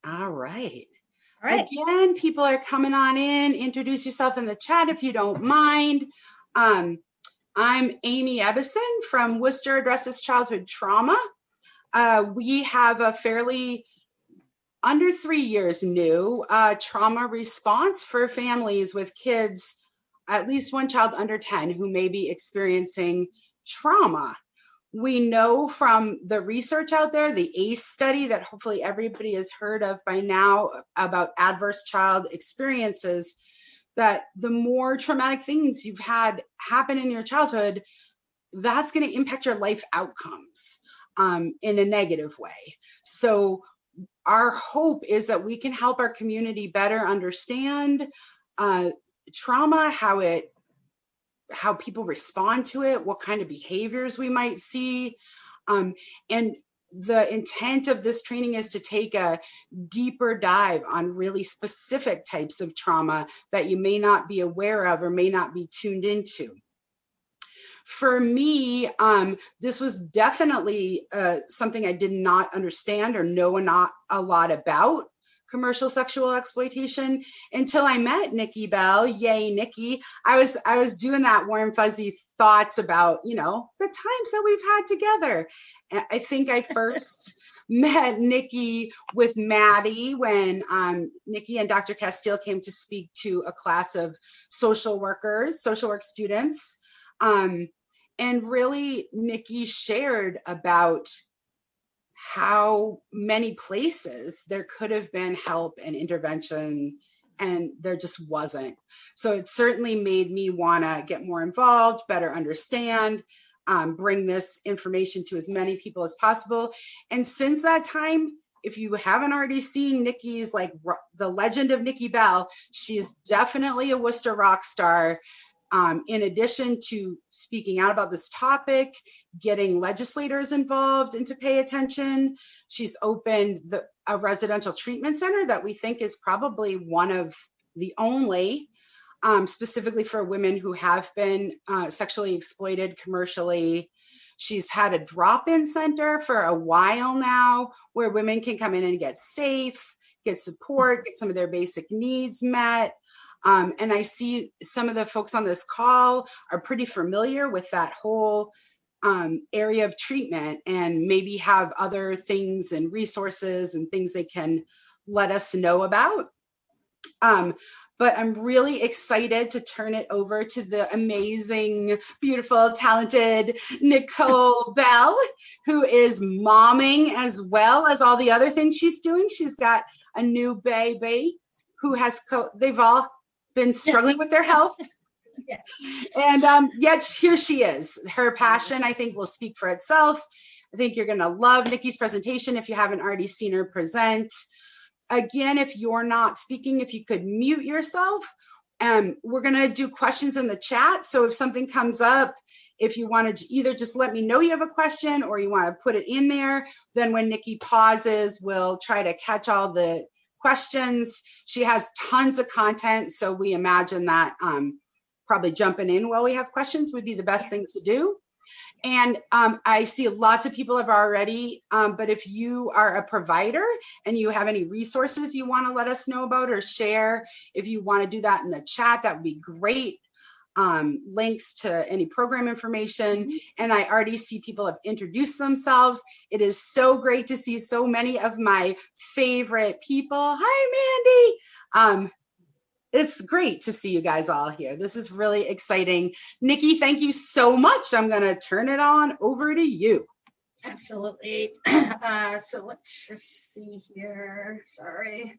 All right. All right. Again, people are coming on in. Introduce yourself in the chat if you don't mind. I'm Amy Ebbison from Worcester Addresses Childhood Trauma. We have a fairly under 3 years new trauma response for families with kids, at least one child under 10 who may be experiencing trauma. We know from the research out there, the ACE study that hopefully everybody has heard of by now about adverse child experiences, that the more traumatic things you've had happen in your childhood, that's going to impact your life outcomes in a negative way. So our hope is that we can help our community better understand trauma, how people respond to it, what kind of behaviors we might see. And the intent of this training is to take a deeper dive on really specific types of trauma that you may not be aware of or may not be tuned into. For me, this was definitely something I did not understand or know not a lot about commercial sexual exploitation until I met Nikki Bell. Yay, Nikki. I was doing that warm, fuzzy thoughts about, the times that we've had together. And I think I first met Nikki with Maddie when Nikki and Dr. Castile came to speak to a class of social work students. And really, Nikki shared about how many places there could have been help and intervention, and there just wasn't. So it certainly made me want to get more involved, better understand, bring this information to as many people as possible. And since that time, if you haven't already seen Nikki's, the legend of Nikki Bell, she's definitely a Worcester rock star. In addition to speaking out about this topic, getting legislators involved and to pay attention, she's opened a residential treatment center that we think is probably one of the only, specifically for women who have been sexually exploited commercially. She's had a drop-in center for a while now where women can come in and get safe, get support, get some of their basic needs met. And I see some of the folks on this call are pretty familiar with that whole area of treatment and maybe have other things and resources and things they can let us know about. But I'm really excited to turn it over to the amazing, beautiful, talented Nicole Bell, who is momming as well as all the other things she's doing. She's got a new baby who has, they've all been struggling with their health. Yes. And yet here she is. Her passion, I think, will speak for itself. I think you're going to love Nikki's presentation if you haven't already seen her present. Again, if you're not speaking, if you could mute yourself. We're going to do questions in the chat. So if something comes up, if you want to either just let me know you have a question or you want to put it in there, then when Nikki pauses, we'll try to catch all the questions. She has tons of content, so we imagine that probably jumping in while we have questions would be the best thing to do. And I see lots of people have already, but if you are a provider and you have any resources you want to let us know about or share, if you want to do that in the chat, that would be great. Links to any program information. And I already see people have introduced themselves. It is so great to see so many of my favorite people. Hi, Mandy. It's great to see you guys all here. This is really exciting. Nikki, thank you so much. I'm going to turn it on over to you. Absolutely. So let's just see here. Sorry.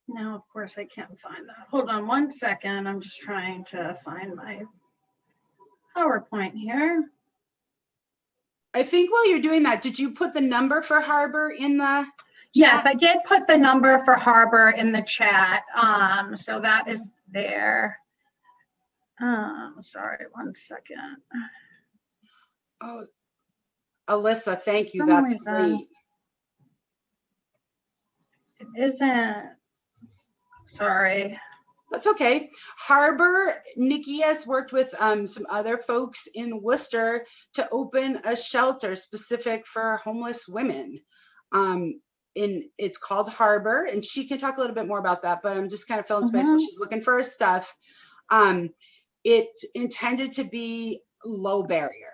Now, of course, I can't find that. Hold on one second. I'm just trying to find my PowerPoint here. I think while you're doing that, did you put the number for Harbor in the chat? Yes, I did put the number for Harbor in the chat. So that is there. Sorry, one second. Oh, Alyssa, thank you. That's great. It isn't. Sorry. That's okay. Harbor, Nikki has worked with some other folks in Worcester to open a shelter specific for homeless women. It's called Harbor, and she can talk a little bit more about that, but I'm just kind of filling space while she's looking for her stuff. It's intended to be low barrier.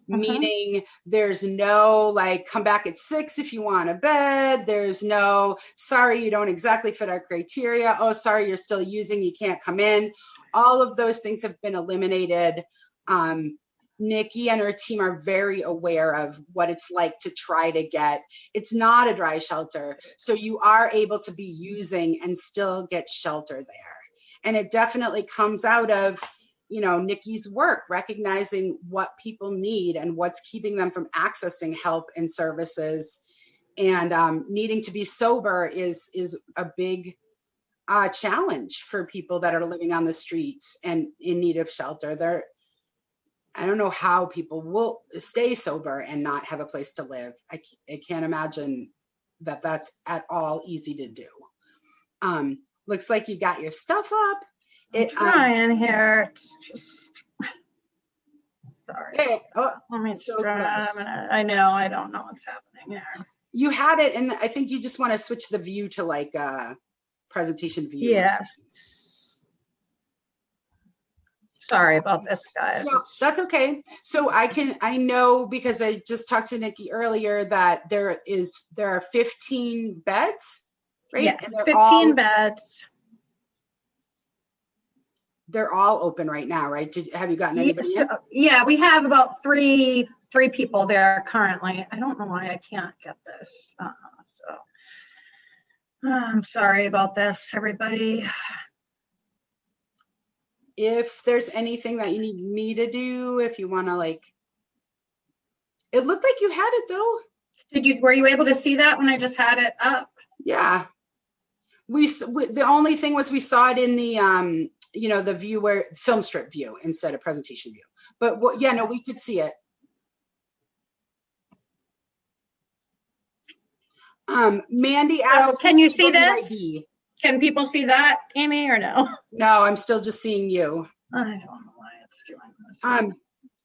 Meaning there's no like, come back at 6 if you want a bed. There's no, sorry, you don't exactly fit our criteria. Oh, sorry, you're still using, you can't come in. All of those things have been eliminated. Nikki and her team are very aware of what it's like to try to get, it's not a dry shelter. So you are able to be using and still get shelter there. And it definitely comes out of, you know, Nikki's work, recognizing what people need and what's keeping them from accessing help and services. And needing to be sober is a big challenge for people that are living on the streets and in need of shelter. I don't know how people will stay sober and not have a place to live. I can't imagine that that's at all easy to do. Looks like you got your stuff up. Trying here. Sorry. Hey, Let me I know, I don't know what's happening here. You had it, and I think you just want to switch the view to like presentation view. Yes. Sorry about this, guys. So that's okay. So I know because I just talked to Nikki earlier that there are 15 beds, right? Yes, and 15 beds. They're all open right now, right? Have you gotten anybody in? Yeah, we have about three people there currently. I don't know why I can't get this. I'm sorry about this, everybody. If there's anything that you need me to do, if you want to like, it looked like you had it though. Were you able to see that when I just had it up? Yeah. The only thing was we saw it in the, you know, the view where film strip view instead of presentation view. But yeah, no, we could see it. Mandy asked, can you see this? ID. Can people see that, Amy, or no? No, I'm still just seeing you. I don't know why it's doing this.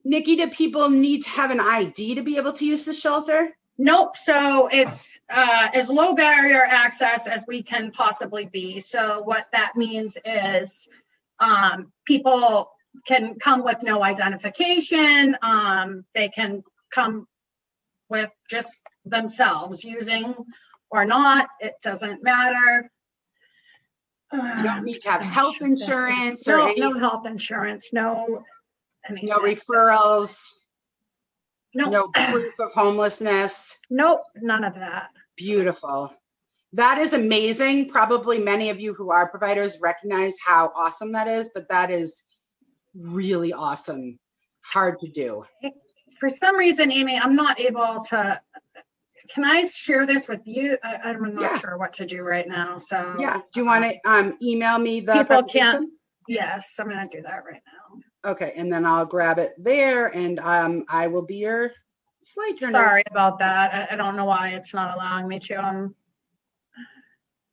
Nikki, do people need to have an ID to be able to use the shelter? Nope. So it's as low barrier access as we can possibly be. So what that means is people can come with no identification. They can come with just themselves, using or not. It doesn't matter. You don't need to have health insurance or no health insurance, no anything. No referrals. Nope. No proof of homelessness. Nope, none of that. Beautiful. That is amazing. Probably many of you who are providers recognize how awesome that is, but that is really awesome. Hard to do. For some reason, Amy, I'm not able to. Can I share this with you? I'm not sure what to do right now. So yeah, do you want to email me the people presentation? Can't. Yes, I'm going to do that right now. Okay, and then I'll grab it there, and I will be your slide turner. Sorry about that. I don't know why it's not allowing me to.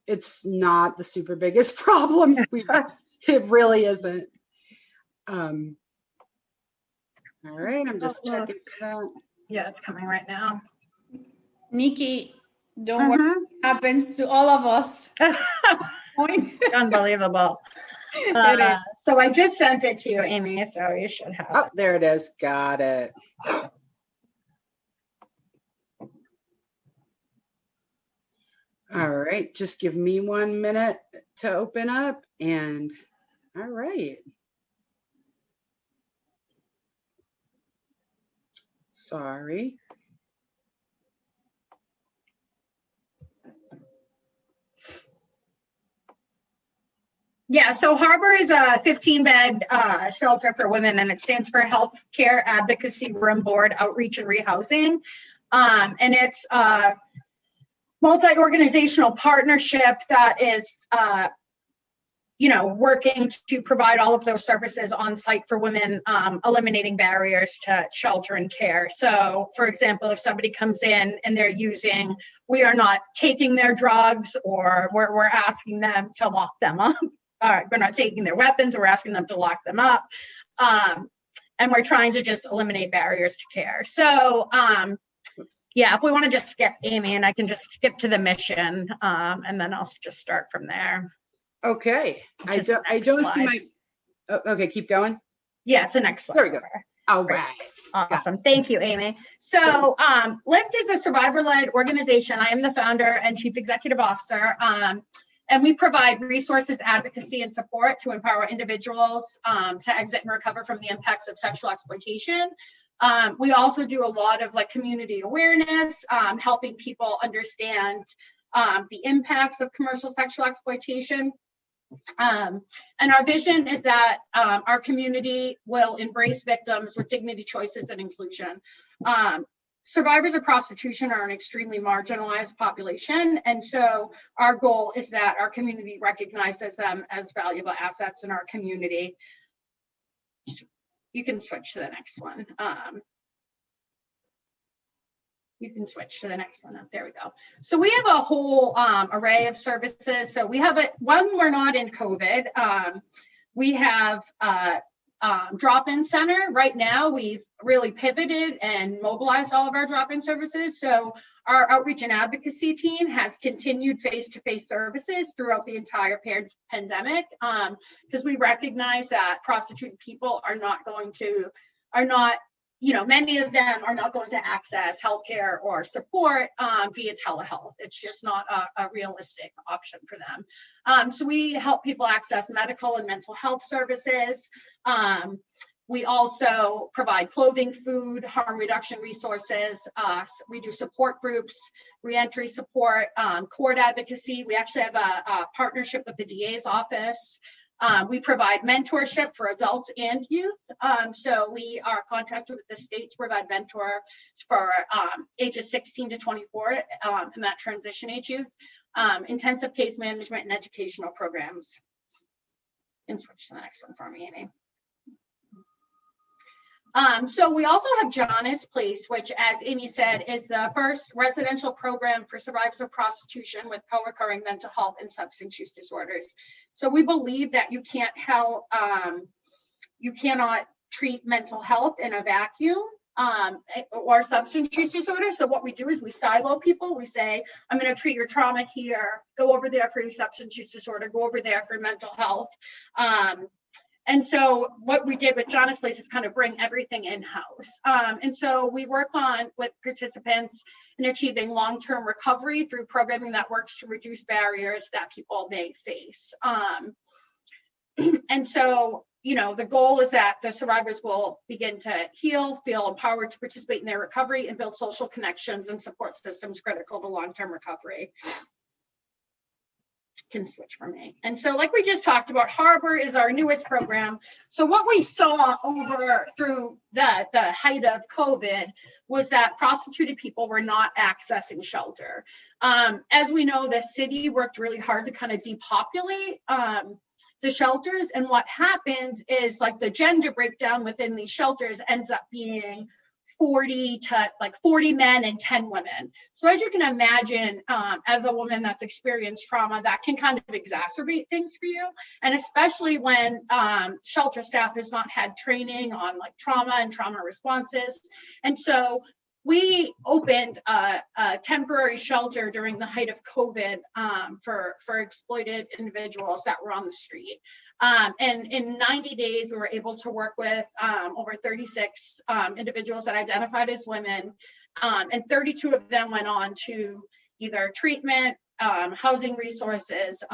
It's not the super biggest problem. It really isn't. All right, I'm just checking for that. Yeah, it's coming right now. Nikki, don't worry what happens to all of us. Unbelievable. So I just sent it to you, Amy, so you should have it. There it is. Got it. All right, just give me 1 minute to open up, and all right. Sorry. Yeah, so Harbor is a 15-bed shelter for women, and it stands for Healthcare Advocacy Room Board Outreach and Rehousing. And it's a multi-organizational partnership that is, working to provide all of those services on site for women, eliminating barriers to shelter and care. So, for example, if somebody comes in and they're using, we are not taking their drugs, or we're asking them to lock them up. we're not taking their weapons, we're asking them to lock them up. And we're trying to just eliminate barriers to care. So yeah, if we want to just skip Amy, and I can just skip to the mission, and then I'll just start from there. Okay. I don't see my, okay, keep going. Yeah, it's the next slide. There we go. All right. Awesome. Thank you, Amy. So LIFT is a survivor-led organization. I am the founder and chief executive officer. And we provide resources, advocacy, and support to empower individuals to exit and recover from the impacts of sexual exploitation. We also do a lot of like community awareness, helping people understand the impacts of commercial sexual exploitation. And our vision is that our community will embrace victims with dignity, choices, and inclusion. Survivors of prostitution are an extremely marginalized population, and so our goal is that our community recognizes them as valuable assets in our community. You can switch to the next one. You can switch to the next one up. There we go. So we have a whole array of services. So we have one, we're not in COVID. We have drop-in center. Right now, we've really pivoted and mobilized all of our drop-in services. So our outreach and advocacy team has continued face-to-face services throughout the entire pandemic, because we recognize that prostituted people are not, many of them are not going to access healthcare or support via telehealth. It's just not a realistic option for them. So we help people access medical and mental health services. We also provide clothing, food, harm reduction resources. We do support groups, reentry support, court advocacy. We actually have a partnership with the DA's office. We provide mentorship for adults and youth. So we are contracted with the state to provide mentors for ages 16 to 24 and that transition age youth, intensive case management and educational programs. And switch to the next one for me, Amy. So we also have Jana's Place, which, as Amy said, is the first residential program for survivors of prostitution with co-occurring mental health and substance use disorders. So we believe that you cannot treat mental health in a vacuum or substance use disorder. So what we do is we silo people. We say, I'm going to treat your trauma here, go over there for your substance use disorder, go over there for mental health. And so what we did with Jana's Place is kind of bring everything in-house. And so we work with participants in achieving long-term recovery through programming that works to reduce barriers that people may face. And so, the goal is that the survivors will begin to heal, feel empowered to participate in their recovery, and build social connections and support systems critical to long-term recovery. Can switch for me. And so like we just talked about, Harbor is our newest program. So what we saw through the height of COVID was that prostituted people were not accessing shelter. As we know, the city worked really hard to kind of depopulate the shelters. And what happens is like the gender breakdown within these shelters ends up being 40 men and 10 women. So as you can imagine, as a woman that's experienced trauma, that can kind of exacerbate things for you. And especially when shelter staff has not had training on like trauma and trauma responses. And so we opened a temporary shelter during the height of COVID for exploited individuals that were on the street. And in 90 days, we were able to work with over 36 individuals that identified as women, and 32 of them went on to either treatment, housing resources,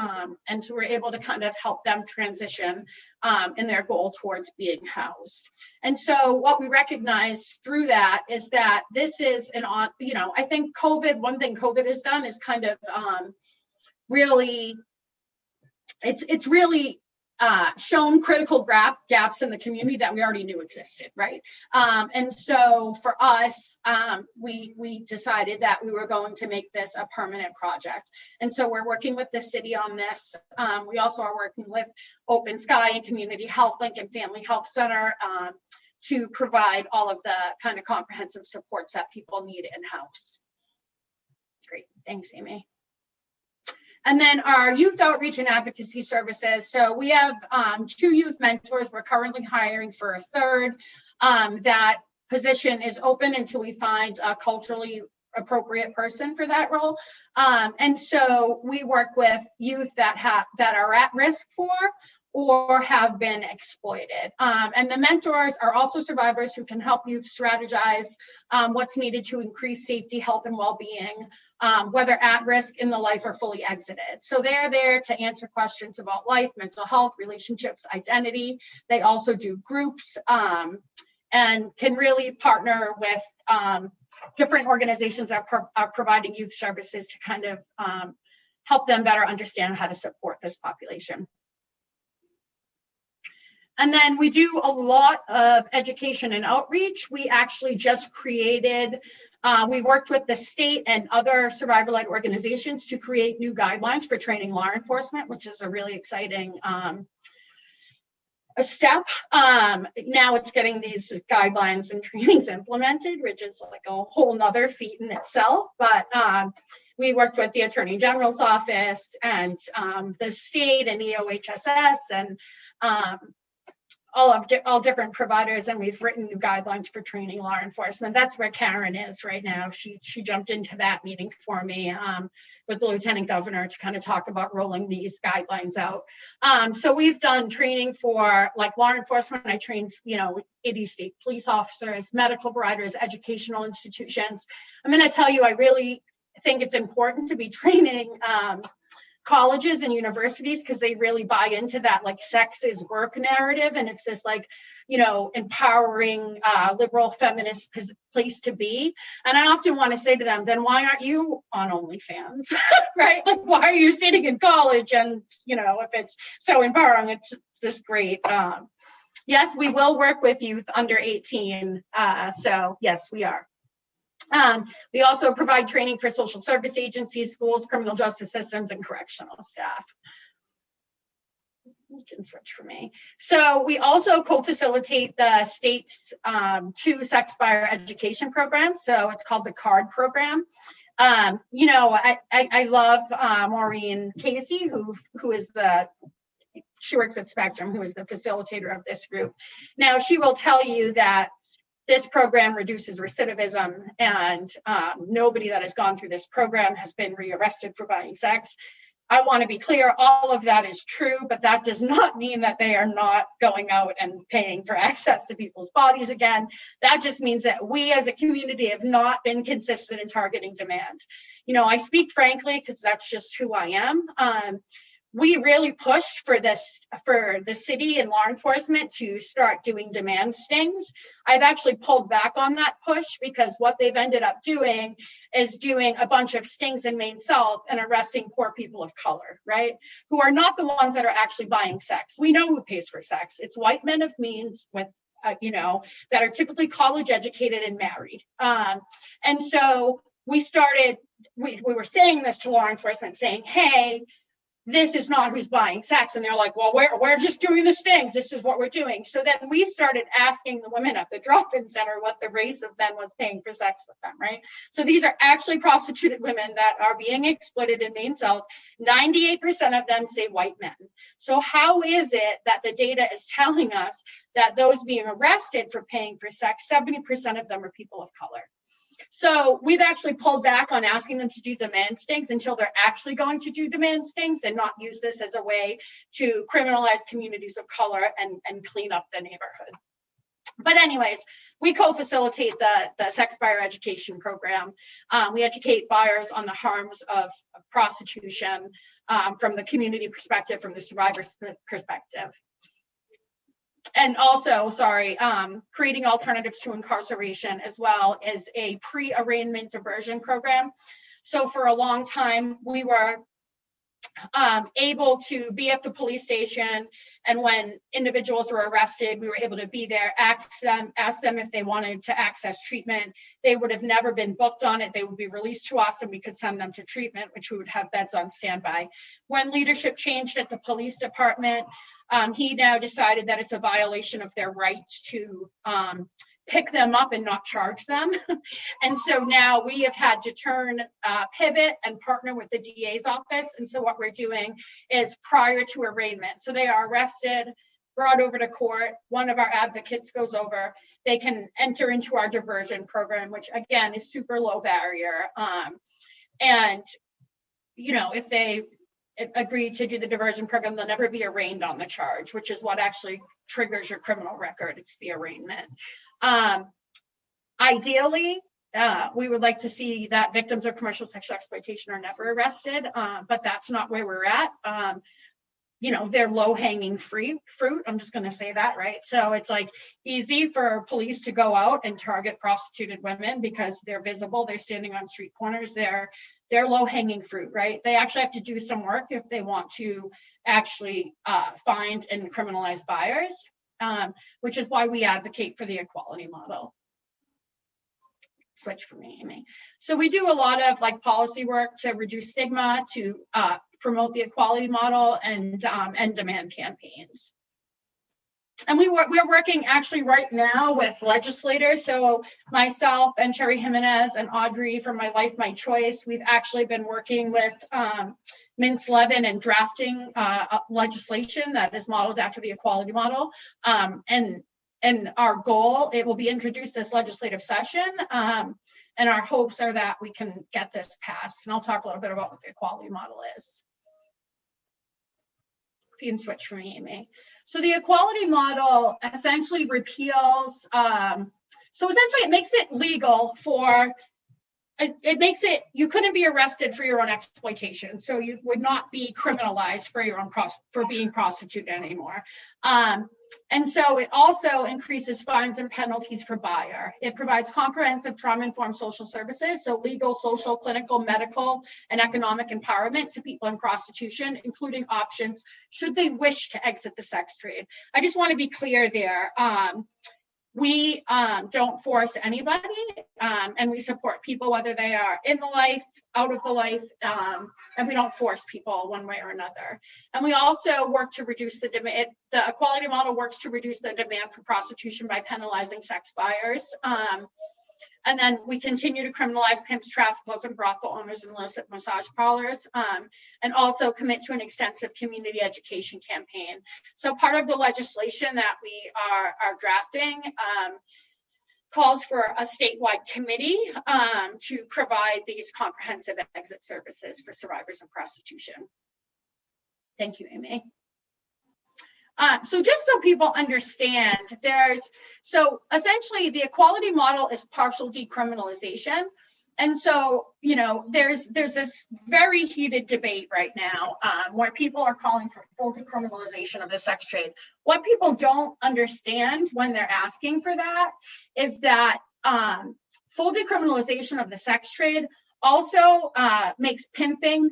and so we're able to kind of help them transition in their goal towards being housed. And so what we recognize through that is that this is I think one thing COVID has done is kind of really, it's really shown critical gaps in the community that we already knew existed, right? And so for us, we decided that we were going to make this a permanent project. And so we're working with the city on this. We also are working with Open Sky and Community Health Link and Family Health Center to provide all of the kind of comprehensive supports that people need in-house. Great, thanks, Amy. And then our youth outreach and advocacy services. So we have 2 youth mentors. We're currently hiring for a third. That position is open until we find a culturally appropriate person for that role. And so we work with youth that are at risk for or have been exploited. And the mentors are also survivors who can help youth strategize what's needed to increase safety, health, and well-being, whether at risk, in the life, or fully exited. So they're there to answer questions about life, mental health, relationships, identity. They also do groups and can really partner with different organizations that are providing youth services to kind of help them better understand how to support this population. And then we do a lot of education and outreach. We actually just created, we worked with the state and other survivor-led organizations to create new guidelines for training law enforcement, which is a really exciting a step. Now it's getting these guidelines and trainings implemented, which is like a whole nother feat in itself. But we worked with the Attorney General's office and the state and EOHSS and all different providers, and we've written new guidelines for training law enforcement. That's where Karen is right now. She jumped into that meeting for me with the Lieutenant Governor to kind of talk about rolling these guidelines out. So we've done training for like law enforcement. I trained, 80 state police officers, medical providers, educational institutions. I'm going to tell you, I really think it's important to be training colleges and universities, because they really buy into that like sex is work narrative, and it's this like empowering liberal feminist place to be. And I often want to say to them, then why aren't you on OnlyFans? Right? Like, why are you sitting in college? And if it's so empowering, it's this great yes, we will work with youth under 18, so yes, we are. We also provide training for social service agencies, schools, criminal justice systems, and correctional staff. You can switch for me. So we also co-facilitate the state's 2 sex buyer education programs. So it's called the CARD program. I love Maureen Casey, who is she works at Spectrum, who is the facilitator of this group. Now, she will tell you that this program reduces recidivism, and nobody that has gone through this program has been rearrested for buying sex. I want to be clear, all of that is true, but that does not mean that they are not going out and paying for access to people's bodies again. That just means that we as a community have not been consistent in targeting demand. I speak frankly because that's just who I am. We really pushed for the city and law enforcement to start doing demand stings. I've actually pulled back on that push, because what they've ended up doing is doing a bunch of stings in Maine South and arresting poor people of color, right? Who are not the ones that are actually buying sex. We know who pays for sex. It's white men of means with that are typically college educated and married. And so we were saying this to law enforcement, saying, hey, this is not who's buying sex. And they're like, well, we're just doing the stings. This is what we're doing. So then we started asking the women at the drop-in center what the race of men was paying for sex with them, right? So these are actually prostituted women that are being exploited in Maine South. 98% of them say white men. So how is it that the data is telling us that those being arrested for paying for sex, 70% of them are people of color? So we've actually pulled back on asking them to do demand stings until they're actually going to do demand stings, and not use this as a way to criminalize communities of color and clean up the neighborhood. But anyways, we co-facilitate the sex buyer education program. We educate buyers on the harms of prostitution from the community perspective, from the survivor's perspective. And also, creating alternatives to incarceration, as well as a pre-arraignment diversion program. So for a long time, we were able to be at the police station, and when individuals were arrested, we were able to be there, ask them if they wanted to access treatment. They would have never been booked on it. They would be released to us, and we could send them to treatment, which we would have beds on standby. When leadership changed at the police department, he now decided that it's a violation of their rights to pick them up and not charge them. And so now we have had to pivot and partner with the DA's office. And so what we're doing is prior to arraignment, so they are arrested, brought over to court, one of our advocates goes over, they can enter into our diversion program, which again is super low barrier. And, you know, if they agree to do the diversion program, they'll never be arraigned on the charge, which is what actually triggers your criminal record. It's the arraignment. Ideally, we would like to see that victims of commercial sexual exploitation are never arrested, but that's not where we're at. You know, they're low-hanging fruit. I'm just going to say that, right? So it's like easy for police to go out and target prostituted women because they're visible, they're standing on street corners, they're low-hanging fruit, right? They actually have to do some work if they want to actually find and criminalize buyers, which is why we advocate for the equality model. Switch for me, Amy. So we do a lot of like policy work to reduce stigma, to promote the equality model, and demand campaigns. And we're working actually right now with legislators. So myself and Sherry Jimenez and Audrey from My Life, My Choice, we've actually been working with Mintz Levin and drafting legislation that is modeled after the equality model. And our goal, it will be introduced this legislative session. And our hopes are that we can get this passed. And I'll talk a little bit about what the equality model is. If you can switch for me, Amy. So the equality model essentially repeals, so essentially it makes it legal for, it makes it, you couldn't be arrested for your own exploitation. So you would not be criminalized for your own, for being prostitute anymore. And so it also increases fines and penalties for buyer. It provides comprehensive trauma-informed social services, so legal, social, clinical, medical, and economic empowerment to people in prostitution, including options should they wish to exit the sex trade. I just want to be clear there. We don't force anybody, and we support people whether they are in the life, out of the life, and we don't force people one way or another. And we also work to reduce the demand. The equality model works to reduce the demand for prostitution by penalizing sex buyers. And then we continue to criminalize pimps, traffickers, and brothel owners and illicit massage parlors, and also commit to an extensive community education campaign. So part of the legislation that we are drafting calls for a statewide committee to provide these comprehensive exit services for survivors of prostitution. Thank you, Amy. So just so people understand, so essentially the equality model is partial decriminalization. And so, you know, there's this very heated debate right now where people are calling for full decriminalization of the sex trade. What people don't understand when they're asking for that is that full decriminalization of the sex trade also makes pimping,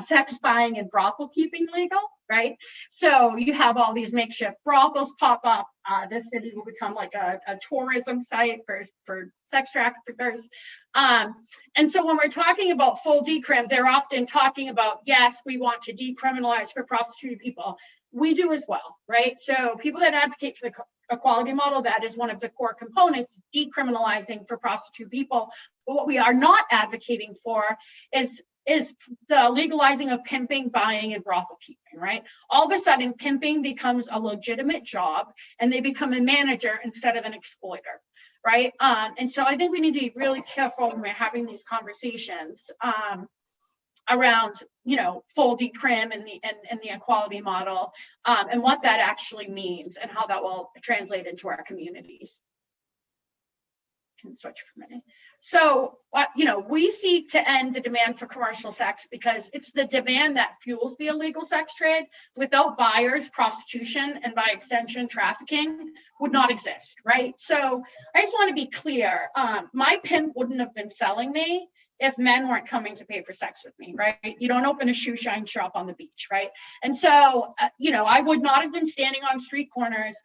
sex buying, and brothel keeping legal. Right? So you have all these makeshift brothels pop up. This city will become like a tourism site for sex traffickers. And so when we're talking about full decrim, they're often talking about, yes, we want to decriminalize for prostituted people. We do as well, right? So people that advocate for the equality model, that is one of the core components, decriminalizing for prostitute people. But what we are not advocating for is the legalizing of pimping, buying, and brothel keeping, right? All of a sudden, pimping becomes a legitimate job and they become a manager instead of an exploiter, right? And so I think we need to be really careful when we're having these conversations around, you know, full decrim and the equality model and what that actually means and how that will translate into our communities. Can switch for a minute. So, you know, we seek to end the demand for commercial sex because it's the demand that fuels the illegal sex trade. Without buyers, prostitution, and by extension, trafficking would not exist, right? So I just want to be clear. My pimp wouldn't have been selling me if men weren't coming to pay for sex with me, right? You don't open a shoe shine shop on the beach, right? And so, you know, I would not have been standing on street corners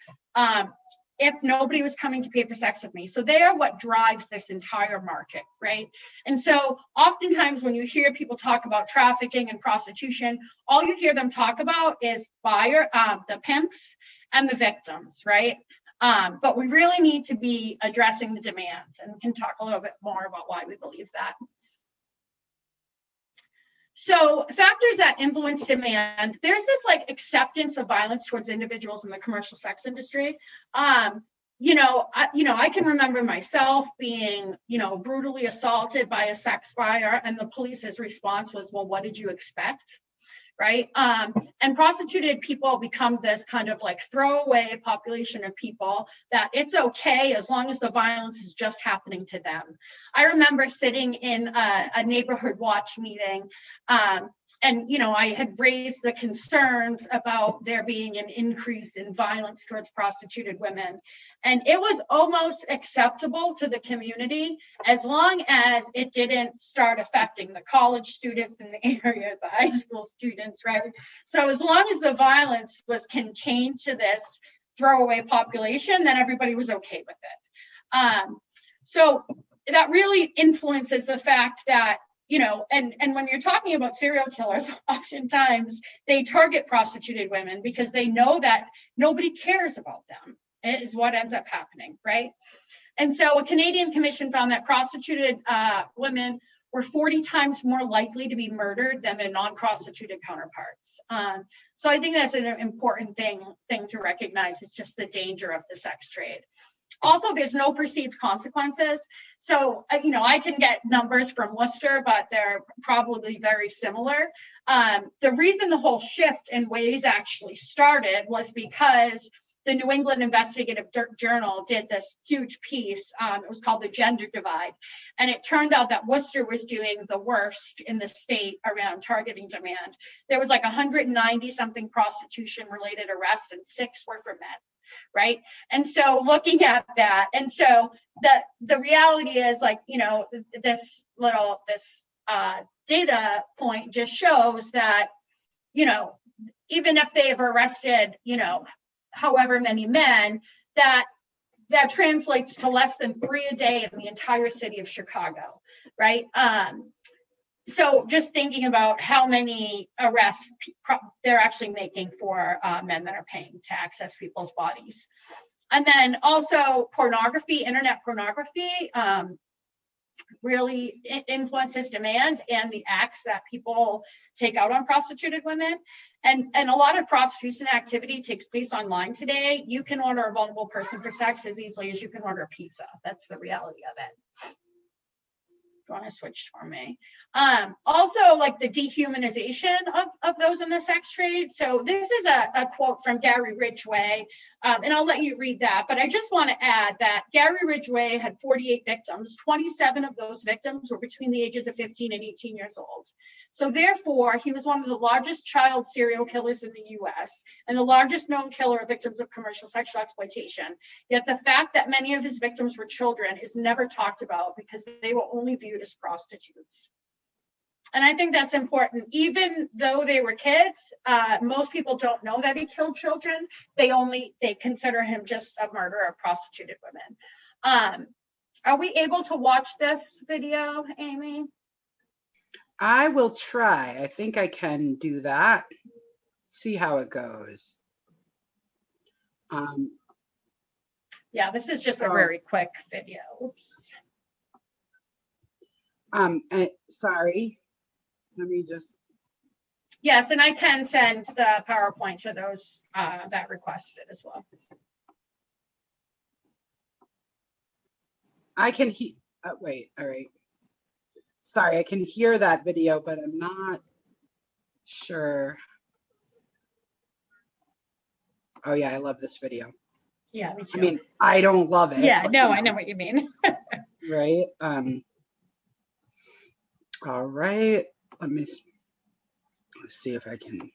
if nobody was coming to pay for sex with me. So they are what drives this entire market, right? And so oftentimes when you hear people talk about trafficking and prostitution, all you hear them talk about is the pimps and the victims, right? But we really need to be addressing the demand, and we can talk a little bit more about why we believe that. So factors that influence demand, there's this like acceptance of violence towards individuals in the commercial sex industry. I can remember myself being, brutally assaulted by a sex buyer, and the police's response was, well, what did you expect? Right? And prostituted people become this kind of like throwaway population of people that it's okay as long as the violence is just happening to them. I remember sitting in a neighborhood watch meeting, and I had raised the concerns about there being an increase in violence towards prostituted women. And it was almost acceptable to the community as long as it didn't start affecting the college students in the area, the high school students, right? So as long as the violence was contained to this throwaway population, then everybody was okay with it. So that really influences the fact that, and when you're talking about serial killers, oftentimes they target prostituted women because they know that nobody cares about them. It is what ends up happening, right? And so a Canadian commission found that prostituted women were 40 times more likely to be murdered than their non-prostituted counterparts. So I think that's an important thing to recognize. It's just the danger of the sex trade. Also, there's no perceived consequences. So, I can get numbers from Worcester, but they're probably very similar. The reason the whole shift in ways actually started was because the New England Investigative Journal did this huge piece. It was called The Gender Divide. And it turned out that Worcester was doing the worst in the state around targeting demand. There was like 190 something prostitution related arrests, and 6 were for men. Right. And so looking at that, and so the reality is like, this data point just shows that, even if they have arrested, however many men, that translates to less than 3 a day in the entire city of Chicago. Right. So just thinking about how many arrests they're actually making for men that are paying to access people's bodies. And then also pornography, internet pornography, really influences demand and the acts that people take out on prostituted women. And a lot of prostitution activity takes place online today. You can order a vulnerable person for sex as easily as you can order a pizza. That's the reality of it. You want to switch for me. Also, like the dehumanization of those in the sex trade. So this is a quote from Gary Ridgway, and I'll let you read that. But I just want to add that Gary Ridgway had 48 victims. 27 of those victims were between the ages of 15 and 18 years old. So therefore, he was one of the largest child serial killers in the US and the largest known killer of victims of commercial sexual exploitation. Yet the fact that many of his victims were children is never talked about because they were only viewed as prostitutes. And I think that's important. Even though they were kids, most people don't know that he killed children. They consider him just a murderer of prostituted women. Are we able to watch this video, Amy? I will try. I think I can do that. See how it goes. Yeah, this is just a very quick video. Oops. Sorry. Let me just. Yes, and I can send the PowerPoint to those that requested as well. I can wait, all right. Sorry, I can hear that video, but I'm not sure. Oh yeah, I love this video. Yeah, me too. I mean, I don't love it. Yeah, no, I know what you mean. Right. All right. Let me see if I can.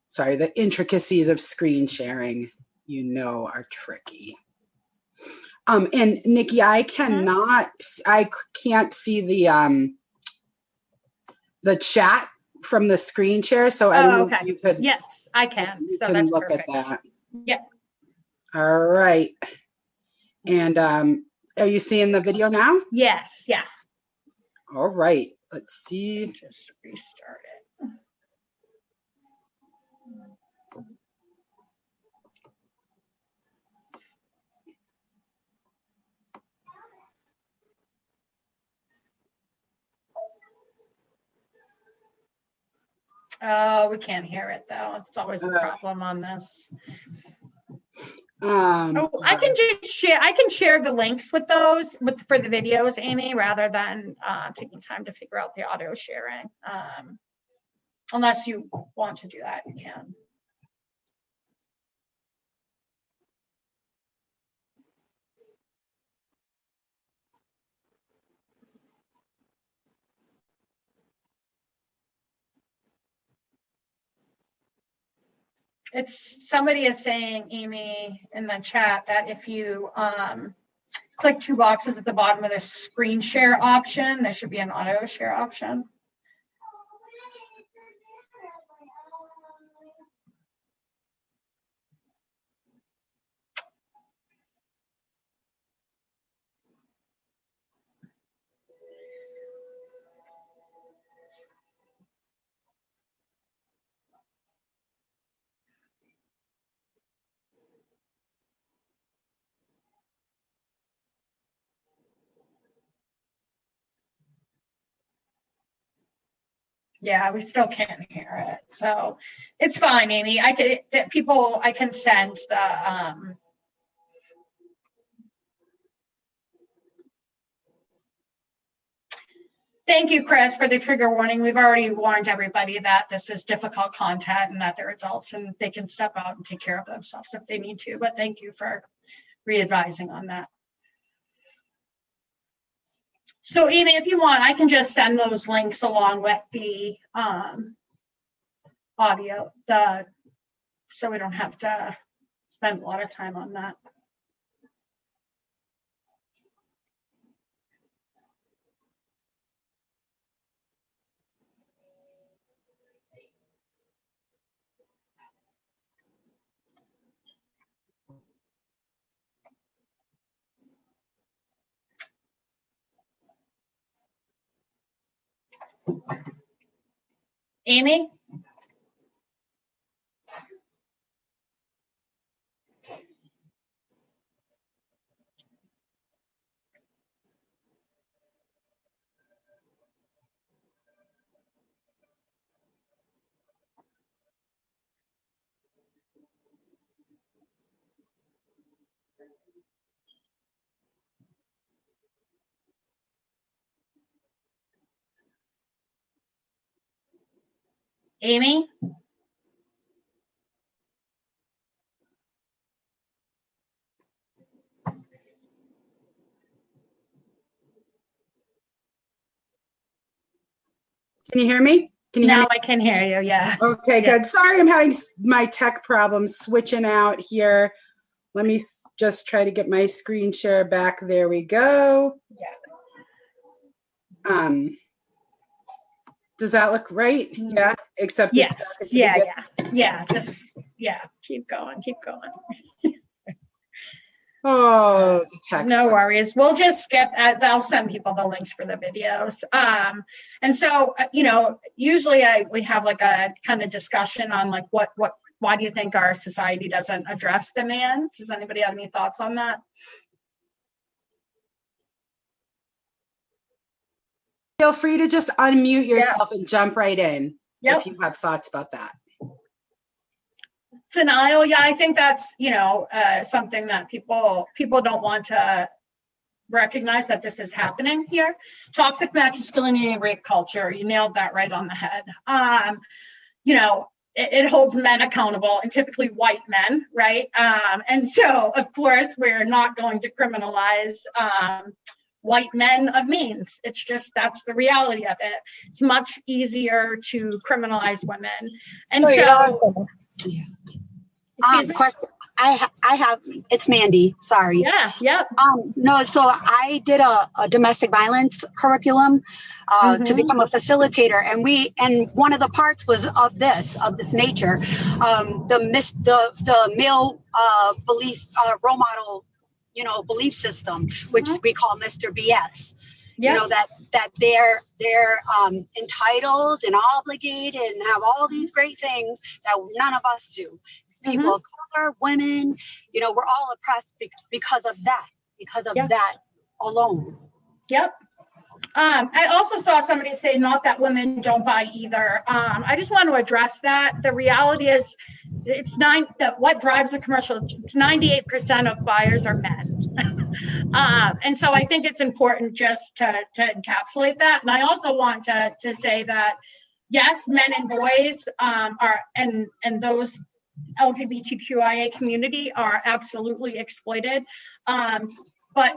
Sorry, the intricacies of screen sharing, are tricky. And Nikki, I can't see the chat from the screen share, so I don't know if you could. Yes, I can. So can that's look perfect. at that. Yeah. All right. And are you seeing the video now? Yes. Yeah. All right. Let's see. Just restart it. Oh, we can't hear it though. It's always a problem on this. Oh, I can just share. I can share the links with those for the videos, Amy, rather than taking time to figure out the audio sharing. Unless you want to do that, you can. Somebody is saying, Amy, in the chat, that if you click two boxes at the bottom of the screen share option, there should be an auto share option. Yeah, we still can't hear it. So it's fine, Amy. I can send the Thank you, Chris, for the trigger warning. We've already warned everybody that this is difficult content and that they're adults and they can step out and take care of themselves if they need to. But thank you for re-advising on that. So Amy, if you want, I can just send those links along with the audio, so we don't have to spend a lot of time on that. Amy? Amy? Can you hear me? Can you hear me? Now I can hear you, yeah. Okay, good. Sorry, I'm having my tech problems switching out here. Let me just try to get my screen share back. There we go. Yeah. Does that look right? Yeah, except yes. it's Yeah, keep going. Oh, the text. No worries. We'll just skip. I'll send people the links for the videos. And so, usually we have like a kind of discussion on like why do you think our society doesn't address the man? Does anybody have any thoughts on that? Feel free to just unmute yourself and jump right in if you have thoughts about that. Denial, yeah, I think that's something that people don't want to recognize that this is happening here. Toxic masculinity and rape culture, you nailed that right on the head. It holds men accountable, and typically white men, right? And so, of course, we're not going to criminalize white men of means. It's just, that's the reality of it. It's much easier to criminalize women. And question. I have, it's Mandy, sorry. Yeah. No, so I did a domestic violence curriculum to become a facilitator, and one of the parts was of this nature, the male belief role model, belief system, which we call Mr. BS. That they're entitled and obligated and have all these great things that none of us do. People of color, women, we're all oppressed because of that alone. Yep. I also saw somebody say, not that women don't buy either. I just want to address that. The reality is, what drives a commercial, it's 98% of buyers are men. And so I think it's important just to encapsulate that. And I also want to say that, yes, men and boys are, and those LGBTQIA community are absolutely exploited. But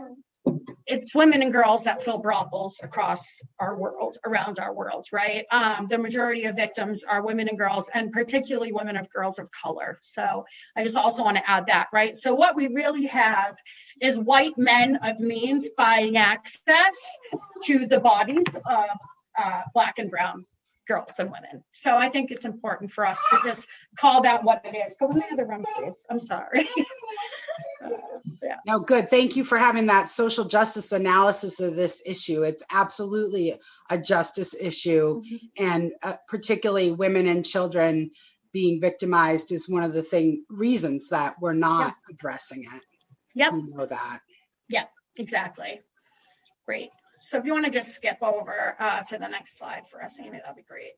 it's women and girls that fill brothels across our world, around our world, right? The majority of victims are women and girls, and particularly women of girls of color. So I just also want to add that, right? So what we really have is white men of means buying access to the bodies of Black and brown girls and women. So I think it's important for us to just call that what it is. Go in the other room, please. I'm sorry. Yeah. No, good. Thank you for having that social justice analysis of this issue. It's absolutely a justice issue, and particularly women and children being victimized is one of the reasons that we're not addressing it. Yep. We know that. Yeah, exactly. Great. So if you want to just skip over to the next slide for us, Amy, that'd be great.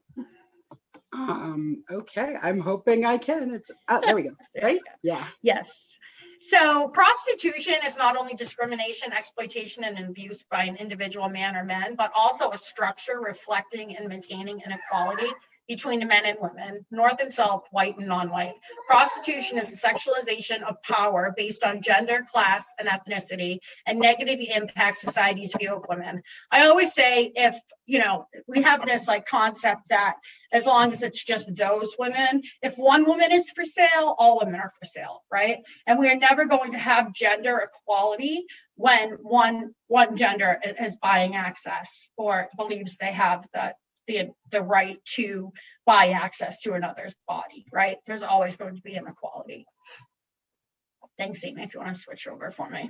Okay, I'm hoping I can. It's there we go. Right? Yeah. Yes. So prostitution is not only discrimination, exploitation, and abuse by an individual man or men, but also a structure reflecting and maintaining inequality between men and women, North and South, white and non-white. Prostitution is a sexualization of power based on gender, class, and ethnicity, and negatively impacts society's view of women. I always say, if, we have this concept that as long as it's just those women, if one woman is for sale, all women are for sale, right? And we are never going to have gender equality when one gender is buying access or believes they have the right to buy access to another's body, right? There's always going to be inequality. Thanks, Amy, if you want to switch over for me.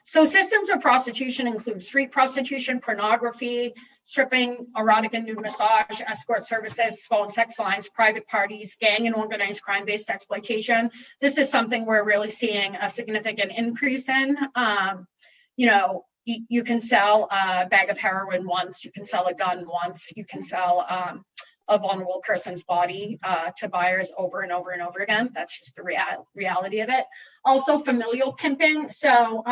So systems of prostitution include street prostitution, pornography, stripping, erotic and nude massage, escort services, phone sex lines, private parties, gang and organized crime-based exploitation. This is something we're really seeing a significant increase in. You can sell a bag of heroin once, you can sell a gun once, you can sell a vulnerable person's body to buyers over and over and over again. That's just the reality of it. Also familial pimping. So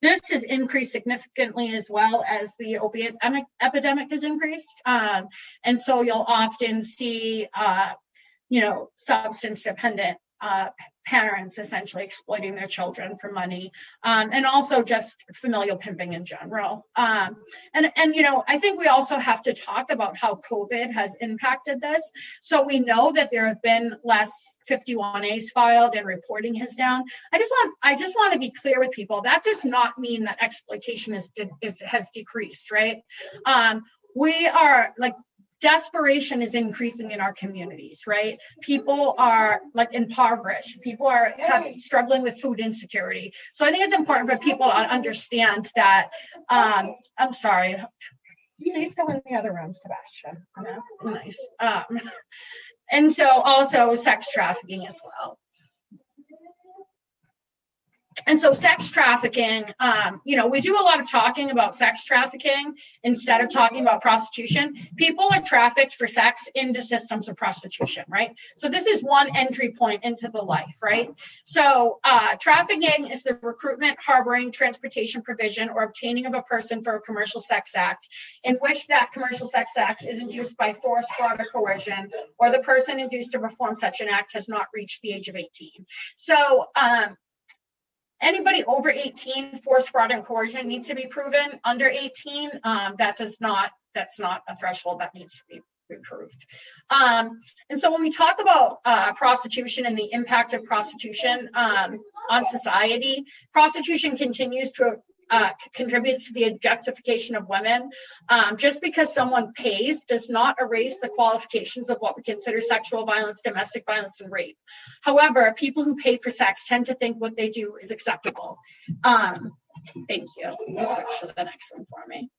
this has increased significantly as well as the opiate epidemic has increased. And so you'll often see, substance dependent parents essentially exploiting their children for money, and also just familial pimping in general. And I think we also have to talk about how COVID has impacted this. So we know that there have been less 51As filed and reporting is down. I just want to be clear with people. That does not mean that exploitation has decreased, right? We are desperation is increasing in our communities, right? People are impoverished. People are struggling with food insecurity. So I think it's important for people to understand that. I'm sorry. Please go in the other room, Sebastian. Nice. And so also sex trafficking as well. And so sex trafficking, we do a lot of talking about sex trafficking instead of talking about prostitution. People are trafficked for sex into systems of prostitution, right? So this is one entry point into the life, right? So trafficking is the recruitment, harboring, transportation, provision, or obtaining of a person for a commercial sex act in which that commercial sex act is induced by force, fraud, or coercion, or the person induced to perform such an act has not reached the age of 18. So anybody over 18, force, fraud, and coercion needs to be proven. Under 18, that's not a threshold that needs to be proved. And so when we talk about prostitution and the impact of prostitution on society, prostitution continues to contributes to the objectification of women. Just because someone pays does not erase the qualifications of what we consider sexual violence, domestic violence, and rape. However, people who pay for sex tend to think what they do is acceptable. Thank you. Let's switch to the next one for me.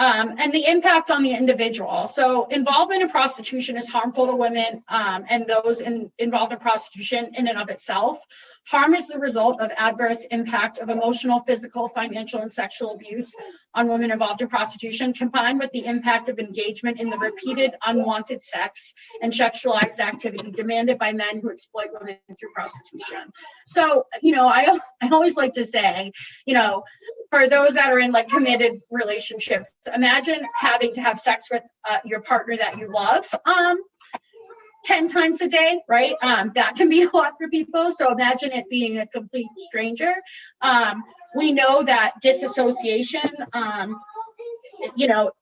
And the impact on the individual. So involvement in prostitution is harmful to women and those involved in prostitution in and of itself. Harm is the result of adverse impact of emotional, physical, financial, and sexual abuse on women involved in prostitution, combined with the impact of engagement in the repeated unwanted sex and sexualized activity demanded by men who exploit women through prostitution. So, I always like to say, for those that are in like committed relationships, imagine having to have sex with your partner that you love 10 times a day, right? That can be a lot for people. So imagine it being a complete stranger. We know that disassociation,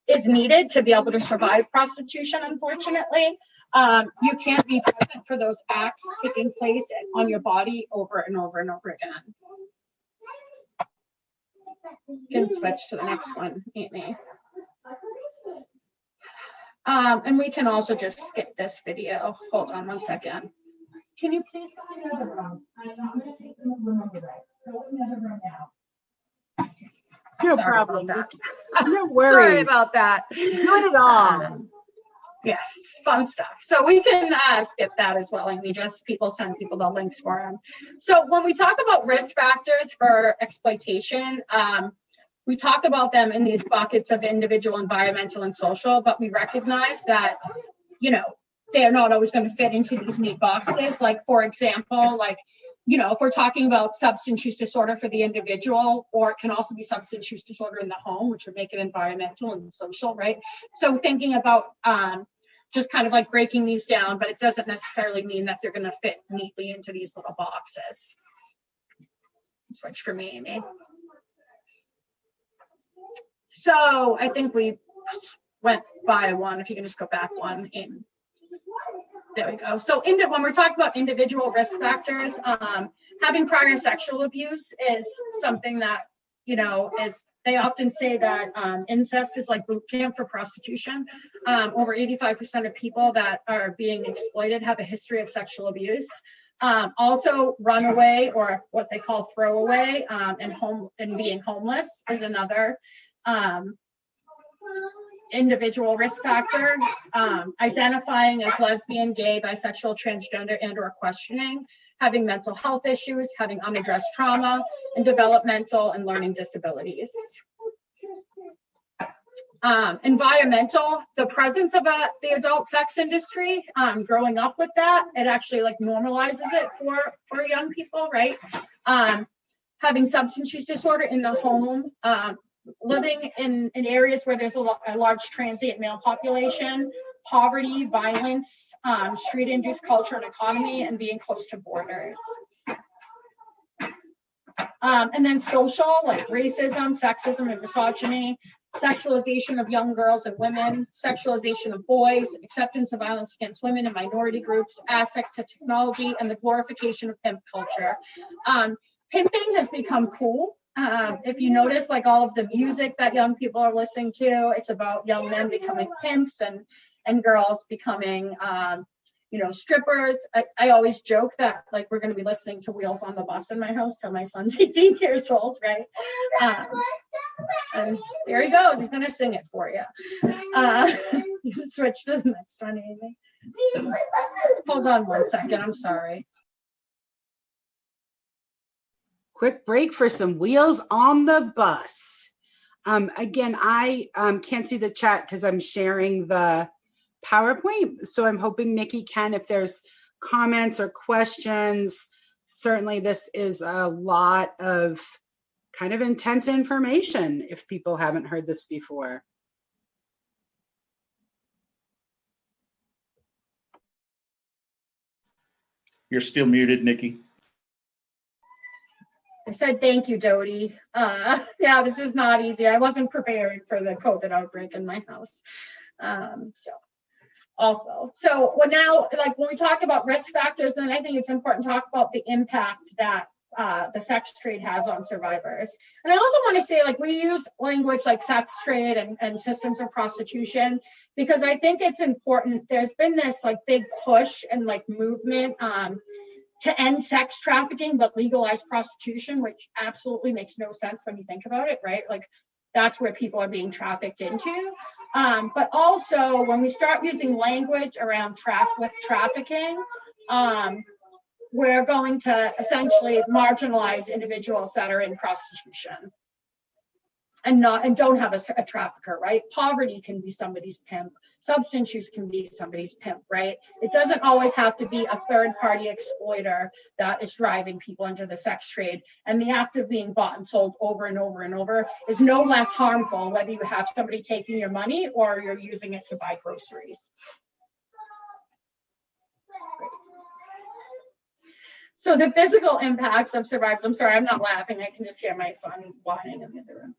is needed to be able to survive prostitution, unfortunately. You can't be present for those acts taking place on your body over and over and over again. You can switch to the next one, Amy. And we can also just skip this video. Hold on one second. Can you please go in the other room? I'm going to take them to the room over there. Go in the other room now. No Sorry problem. about No worries. Sorry about that. Doing it all. Yes, fun stuff. So we can skip that as well. And people send people the links for them. So when we talk about risk factors for exploitation, we talk about them in these buckets of individual, environmental, and social, but we recognize that, they're not always going to fit into these neat boxes. Like, for example, if we're talking about substance use disorder for the individual, or it can also be substance use disorder in the home, which would make it environmental and social, right? So thinking about just kind of like breaking these down, but it doesn't necessarily mean that they're going to fit neatly into these little boxes. Switch for me, Amy. So I think we went by one. If you can just go back one in. There we go. So when we're talking about individual risk factors, having prior sexual abuse is something that, they often say that incest is like boot camp for prostitution. Over 85% of people that are being exploited have a history of sexual abuse. Also, runaway, or what they call throwaway, and being homeless is another individual risk factor. Identifying as lesbian, gay, bisexual, transgender, and/or questioning, having mental health issues, having unaddressed trauma, and developmental and learning disabilities. Environmental, the presence of the adult sex industry, growing up with that, it actually normalizes it for young people, right? Having substance use disorder in the home, living in areas where there's a large transient male population, poverty, violence, street-induced culture and economy, and being close to borders. And then social, like racism, sexism, and misogyny, sexualization of young girls and women, sexualization of boys, acceptance of violence against women and minority groups, access to technology, and the glorification of pimp culture. Pimping has become cool. If you notice, all of the music that young people are listening to, it's about young men becoming pimps and girls becoming, strippers. I always joke that we're going to be listening to Wheels on the Bus in my house till my son's 18 years old, right? And there he goes. He's going to sing it for you. You can switch to the next one, Amy. Hold on one second. I'm sorry. Quick break for some Wheels on the Bus. Again, I can't see the chat because I'm sharing the PowerPoint. So I'm hoping Nikki can, if there's comments or questions. Certainly this is a lot of kind of intense information if people haven't heard this before. You're still muted, Nikki. I said, thank you, Dodie. Yeah, this is not easy. I wasn't prepared for the COVID outbreak in my house. So now, when we talk about risk factors, then I think it's important to talk about the impact that the sex trade has on survivors. And I also want to say, we use language like sex trade and systems of prostitution, because I think it's important. There's been this big push and movement to end sex trafficking, but legalize prostitution, which absolutely makes no sense when you think about it, right? That's where people are being trafficked into. But also when we start using language around trafficking, we're going to essentially marginalize individuals that are in prostitution and don't have a trafficker, right? Poverty can be somebody's pimp. Substance use can be somebody's pimp, right? It doesn't always have to be a third-party exploiter that is driving people into the sex trade. And the act of being bought and sold over and over and over is no less harmful whether you have somebody taking your money or you're using it to buy groceries. So the physical impacts of survivors, I'm sorry, I'm not laughing. I can just hear my son whining in the other room.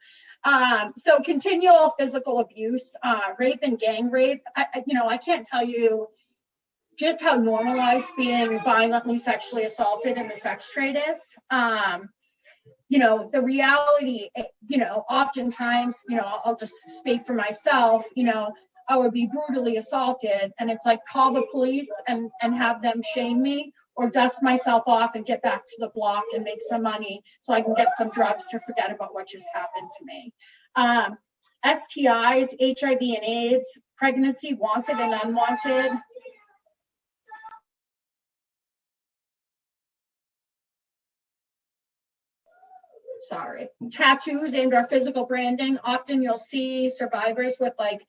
So continual physical abuse, rape and gang rape. I can't tell you just how normalized being violently sexually assaulted in the sex trade is. The reality, oftentimes, I'll just speak for myself, I would be brutally assaulted and it's like, call the police and have them shame me, or dust myself off and get back to the block and make some money so I can get some drugs to forget about what just happened to me. STIs, HIV and AIDS, pregnancy, wanted and unwanted. Tattoos and or physical branding. Often you'll see survivors with like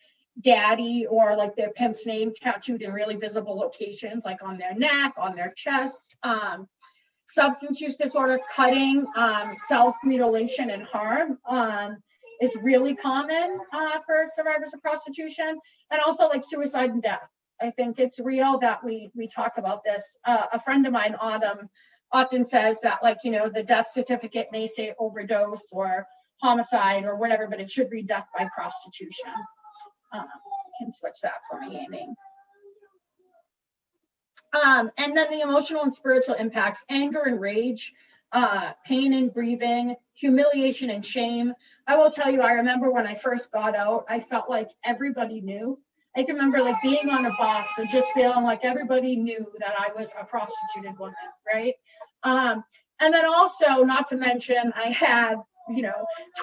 daddy or like their pimp's name tattooed in really visible locations, like on their neck, on their chest. Substance use disorder, cutting, self-mutilation and harm is really common for survivors of prostitution, and also like suicide and death. I think it's real that we talk about this. A friend of mine, Autumn, often says that the death certificate may say overdose or homicide or whatever, but it should read death by prostitution. Can switch that for me, Amy. And then the emotional and spiritual impacts, anger and rage, pain and grieving, humiliation and shame. I will tell you, I remember when I first got out, I felt like everybody knew. I can remember like being on a bus and just feeling like everybody knew that I was a prostituted woman, right? And then also, not to mention, I had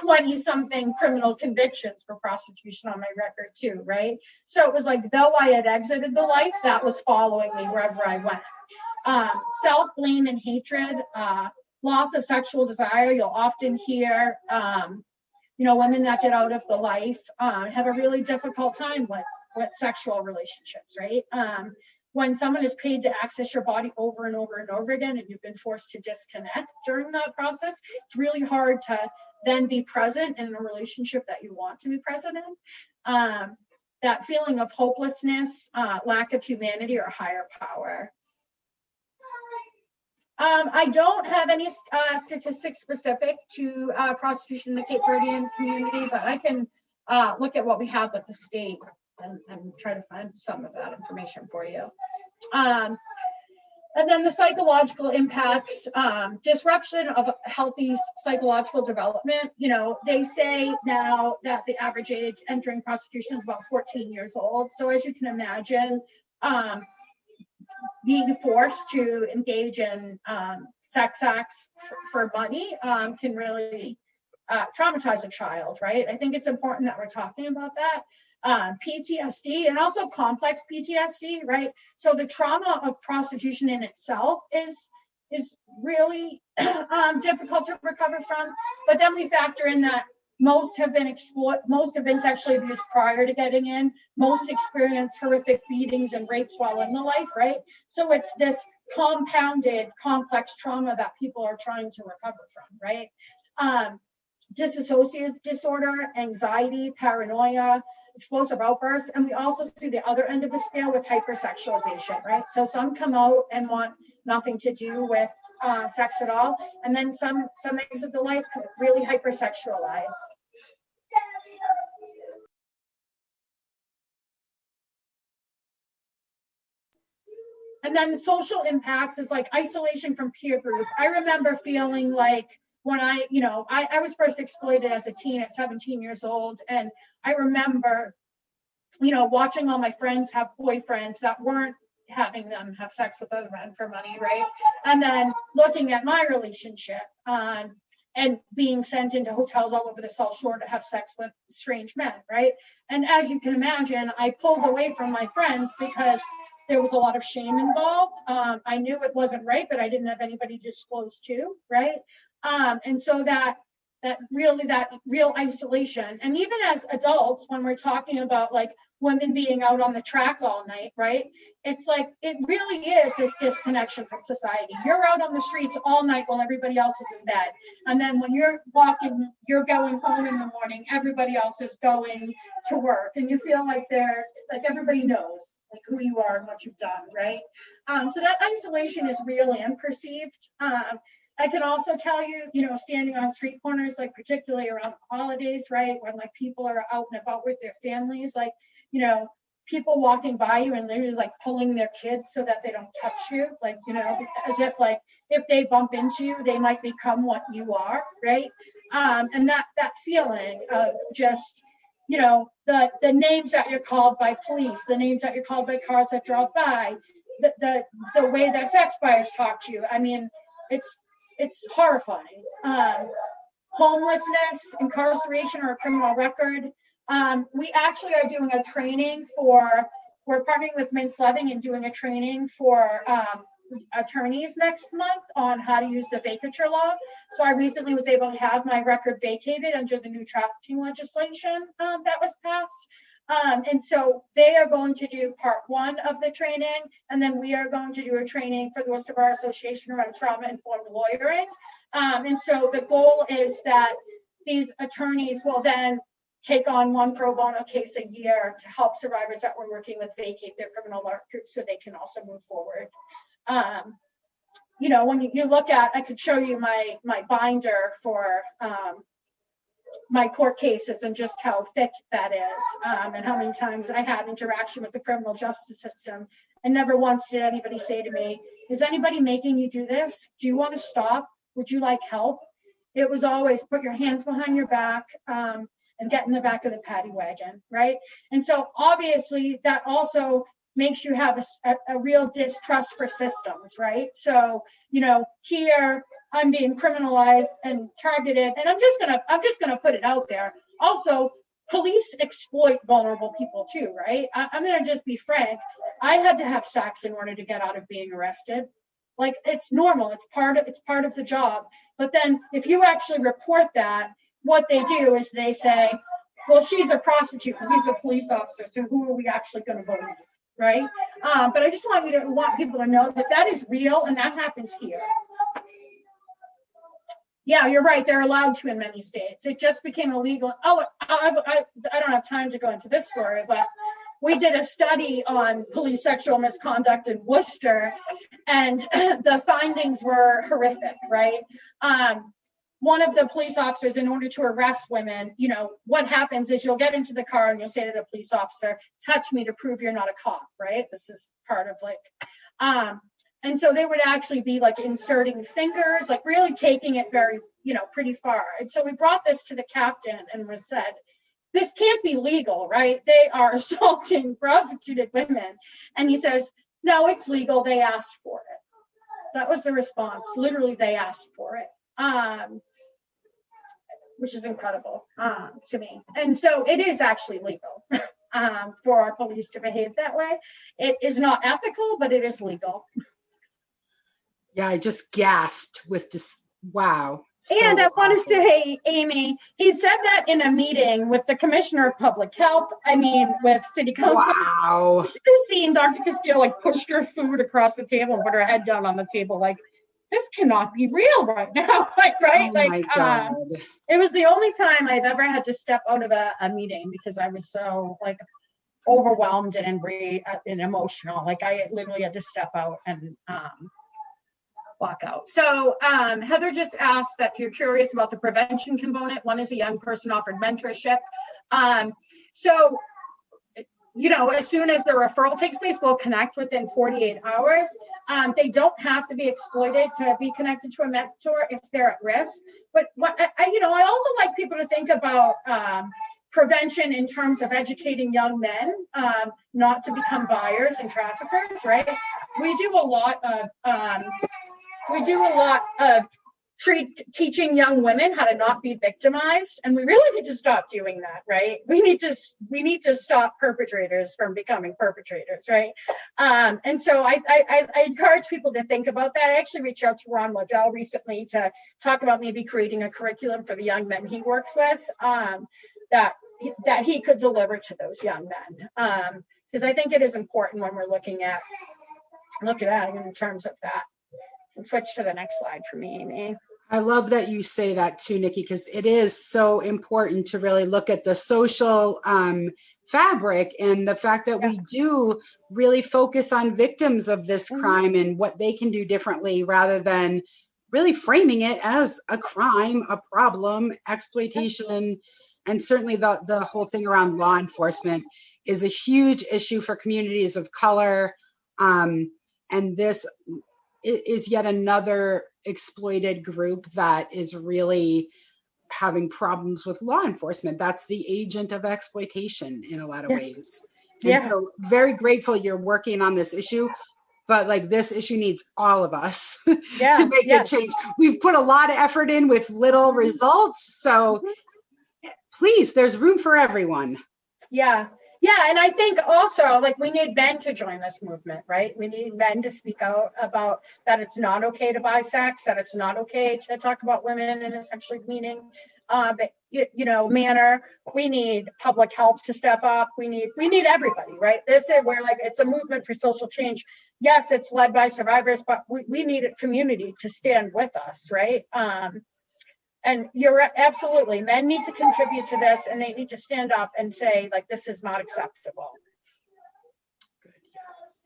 20-something criminal convictions for prostitution on my record too, right? So it was like, though I had exited the life, that was following me wherever I went. Self-blame and hatred, loss of sexual desire. You'll often hear, women that get out of the life have a really difficult time with sexual relationships, right? When someone is paid to access your body over and over and over again, and you've been forced to disconnect during that process, it's really hard to then be present in a relationship that you want to be present in. That feeling of hopelessness, lack of humanity or higher power. I don't have any statistics specific to prostitution in the Cape Verdean community, but I can look at what we have with the state and try to find some of that information for you. And then the psychological impacts, disruption of healthy psychological development. They say now that the average age entering prostitution is about 14 years old. So as you can imagine, being forced to engage in sex acts for money can really traumatize a child, right? I think it's important that we're talking about that. PTSD and also complex PTSD, right? So the trauma of prostitution in itself is really difficult to recover from. But then we factor in that most have been sexually abused prior to getting in. Most experience horrific beatings and rapes while in the life, right? So it's this compounded, complex trauma that people are trying to recover from, right? Dissociative disorder, anxiety, paranoia, explosive outbursts, and we also see the other end of the scale with hypersexualization, right? So some come out and want nothing to do with sex at all, and then some exit the life really hypersexualized. And then the social impacts is like isolation from peer group. I remember feeling like when I was first exploited as a teen at 17 years old, and I remember, watching all my friends have boyfriends that weren't having them have sex with other men for money, right? And then looking at my relationship and being sent into hotels all over the South Shore to have sex with strange men, right? And as you can imagine, I pulled away from my friends because there was a lot of shame involved. I knew it wasn't right, but I didn't have anybody disclose to, right? And so that real isolation. And even as adults, when we're talking about like women being out on the track all night, right? It's like, it really is this disconnection from society. You're out on the streets all night while everybody else is in bed. And then when you're walking, you're going home in the morning, everybody else is going to work. And you feel like everybody knows like who you are and what you've done, right? So that isolation is real and perceived. I can also tell you, standing on street corners, like particularly around holidays, right? When like people are out and about with their families, like, people walking by you and literally like pulling their kids so that they don't touch you, like, as if like, if they bump into you, they might become what you are, right? And that feeling of just, the names that you're called by police, the names that you're called by cars that drive by, the way that sex buyers talk to you. I mean, it's horrifying. Homelessness, incarceration, or a criminal record. We actually are doing a training we're partnering with Mintz Loving and doing a training for attorneys next month on how to use the vacatur law. So I recently was able to have my record vacated under the new trafficking legislation that was passed. And so they are going to do part 1 of the training, and then we are going to do a training for the Worcester Bar Association around trauma-informed lawyering. And so the goal is that these attorneys will then take on 1 pro bono case a year to help survivors that we're working with vacate their criminal records so they can also move forward. When you look at, I could show you my binder for my court cases and just how thick that is, and how many times I had interaction with the criminal justice system. And never once did anybody say to me, is anybody making you do this? Do you want to stop? Would you like help? It was always put your hands behind your back and get in the back of the paddy wagon, right? And so obviously that also makes you have a real distrust for systems, right? So, here I'm being criminalized and targeted, and I'm just gonna put it out there. Also, police exploit vulnerable people too, right? I'm gonna just be frank. I had to have sex in order to get out of being arrested. Like, it's normal, it's part of the job. But then if you actually report that, what they do is they say, well, she's a prostitute and he's a police officer, so who are we actually gonna believe, right? But I just want people to know that is real and that happens here. Yeah, you're right. They're allowed to in many states. It just became illegal. Oh, I don't have time to go into this story, but we did a study on police sexual misconduct in Worcester, and the findings were horrific, right? One of the police officers, in order to arrest women, what happens is you'll get into the car and you'll say to the police officer, touch me to prove you're not a cop, right? This is part of like, and so they would actually be like inserting fingers, like really taking it very, pretty far. And so we brought this to the captain and was said, this can't be legal, right? They are assaulting prostituted women. And he says, no, it's legal. They asked for it. That was the response. Literally, they asked for it. Which is incredible to me. And so it is actually legal for our police to behave that way. It is not ethical, but it is legal. Yeah, I just gasped with this. Wow. And I want to say, Amy, he said that in a meeting with the Commissioner of Public Health, with City Council. Wow. This scene, Dr. Castillo like pushed her food across the table and put her head down on the table, like, this cannot be real right now. Right? Oh my God. It was the only time I've ever had to step out of a meeting because I was so like overwhelmed and angry and emotional. Like I literally had to step out and walk out. So Heather just asked that if you're curious about the prevention component, one is a young person offered mentorship. So, as soon as the referral takes place, we'll connect within 48 hours. They don't have to be exploited to be connected to a mentor if they're at risk. But I also like people to think about prevention in terms of educating young men not to become buyers and traffickers, right? We do a lot of teaching young women how to not be victimized, and we really need to stop doing that, right? We need to stop perpetrators from becoming perpetrators, right? And so I encourage people to think about that. I actually reached out to Ron Waddell recently to talk about maybe creating a curriculum for the young men he works with, that he could deliver to those young men, because I think it is important when we're looking at in terms of that. And switch to the next slide for me, Amy. I love that you say that too, Nikki, because it is so important to really look at the social fabric and the fact that we do really focus on victims of this crime and what they can do differently, rather than really framing it as a crime, a problem, exploitation. And certainly the whole thing around law enforcement is a huge issue for communities of color. And this is yet another exploited group that is really having problems with law enforcement. That's the agent of exploitation in a lot of ways. And so very grateful you're working on this issue, but like this issue needs all of us to make a change. We've put a lot of effort in with little results. So please, there's room for everyone. Yeah, and I think also, like, we need men to join this movement, right? We need men to speak out about that it's not okay to buy sex, that it's not okay to talk about women in a sexually demeaning, manner. We need public health to step up. We need everybody, right? This is where, like, it's a movement for social change. Yes, it's led by survivors, but we need a community to stand with us, right? And you're absolutely, men need to contribute to this, and they need to stand up and say, like, this is not acceptable. Good, yes.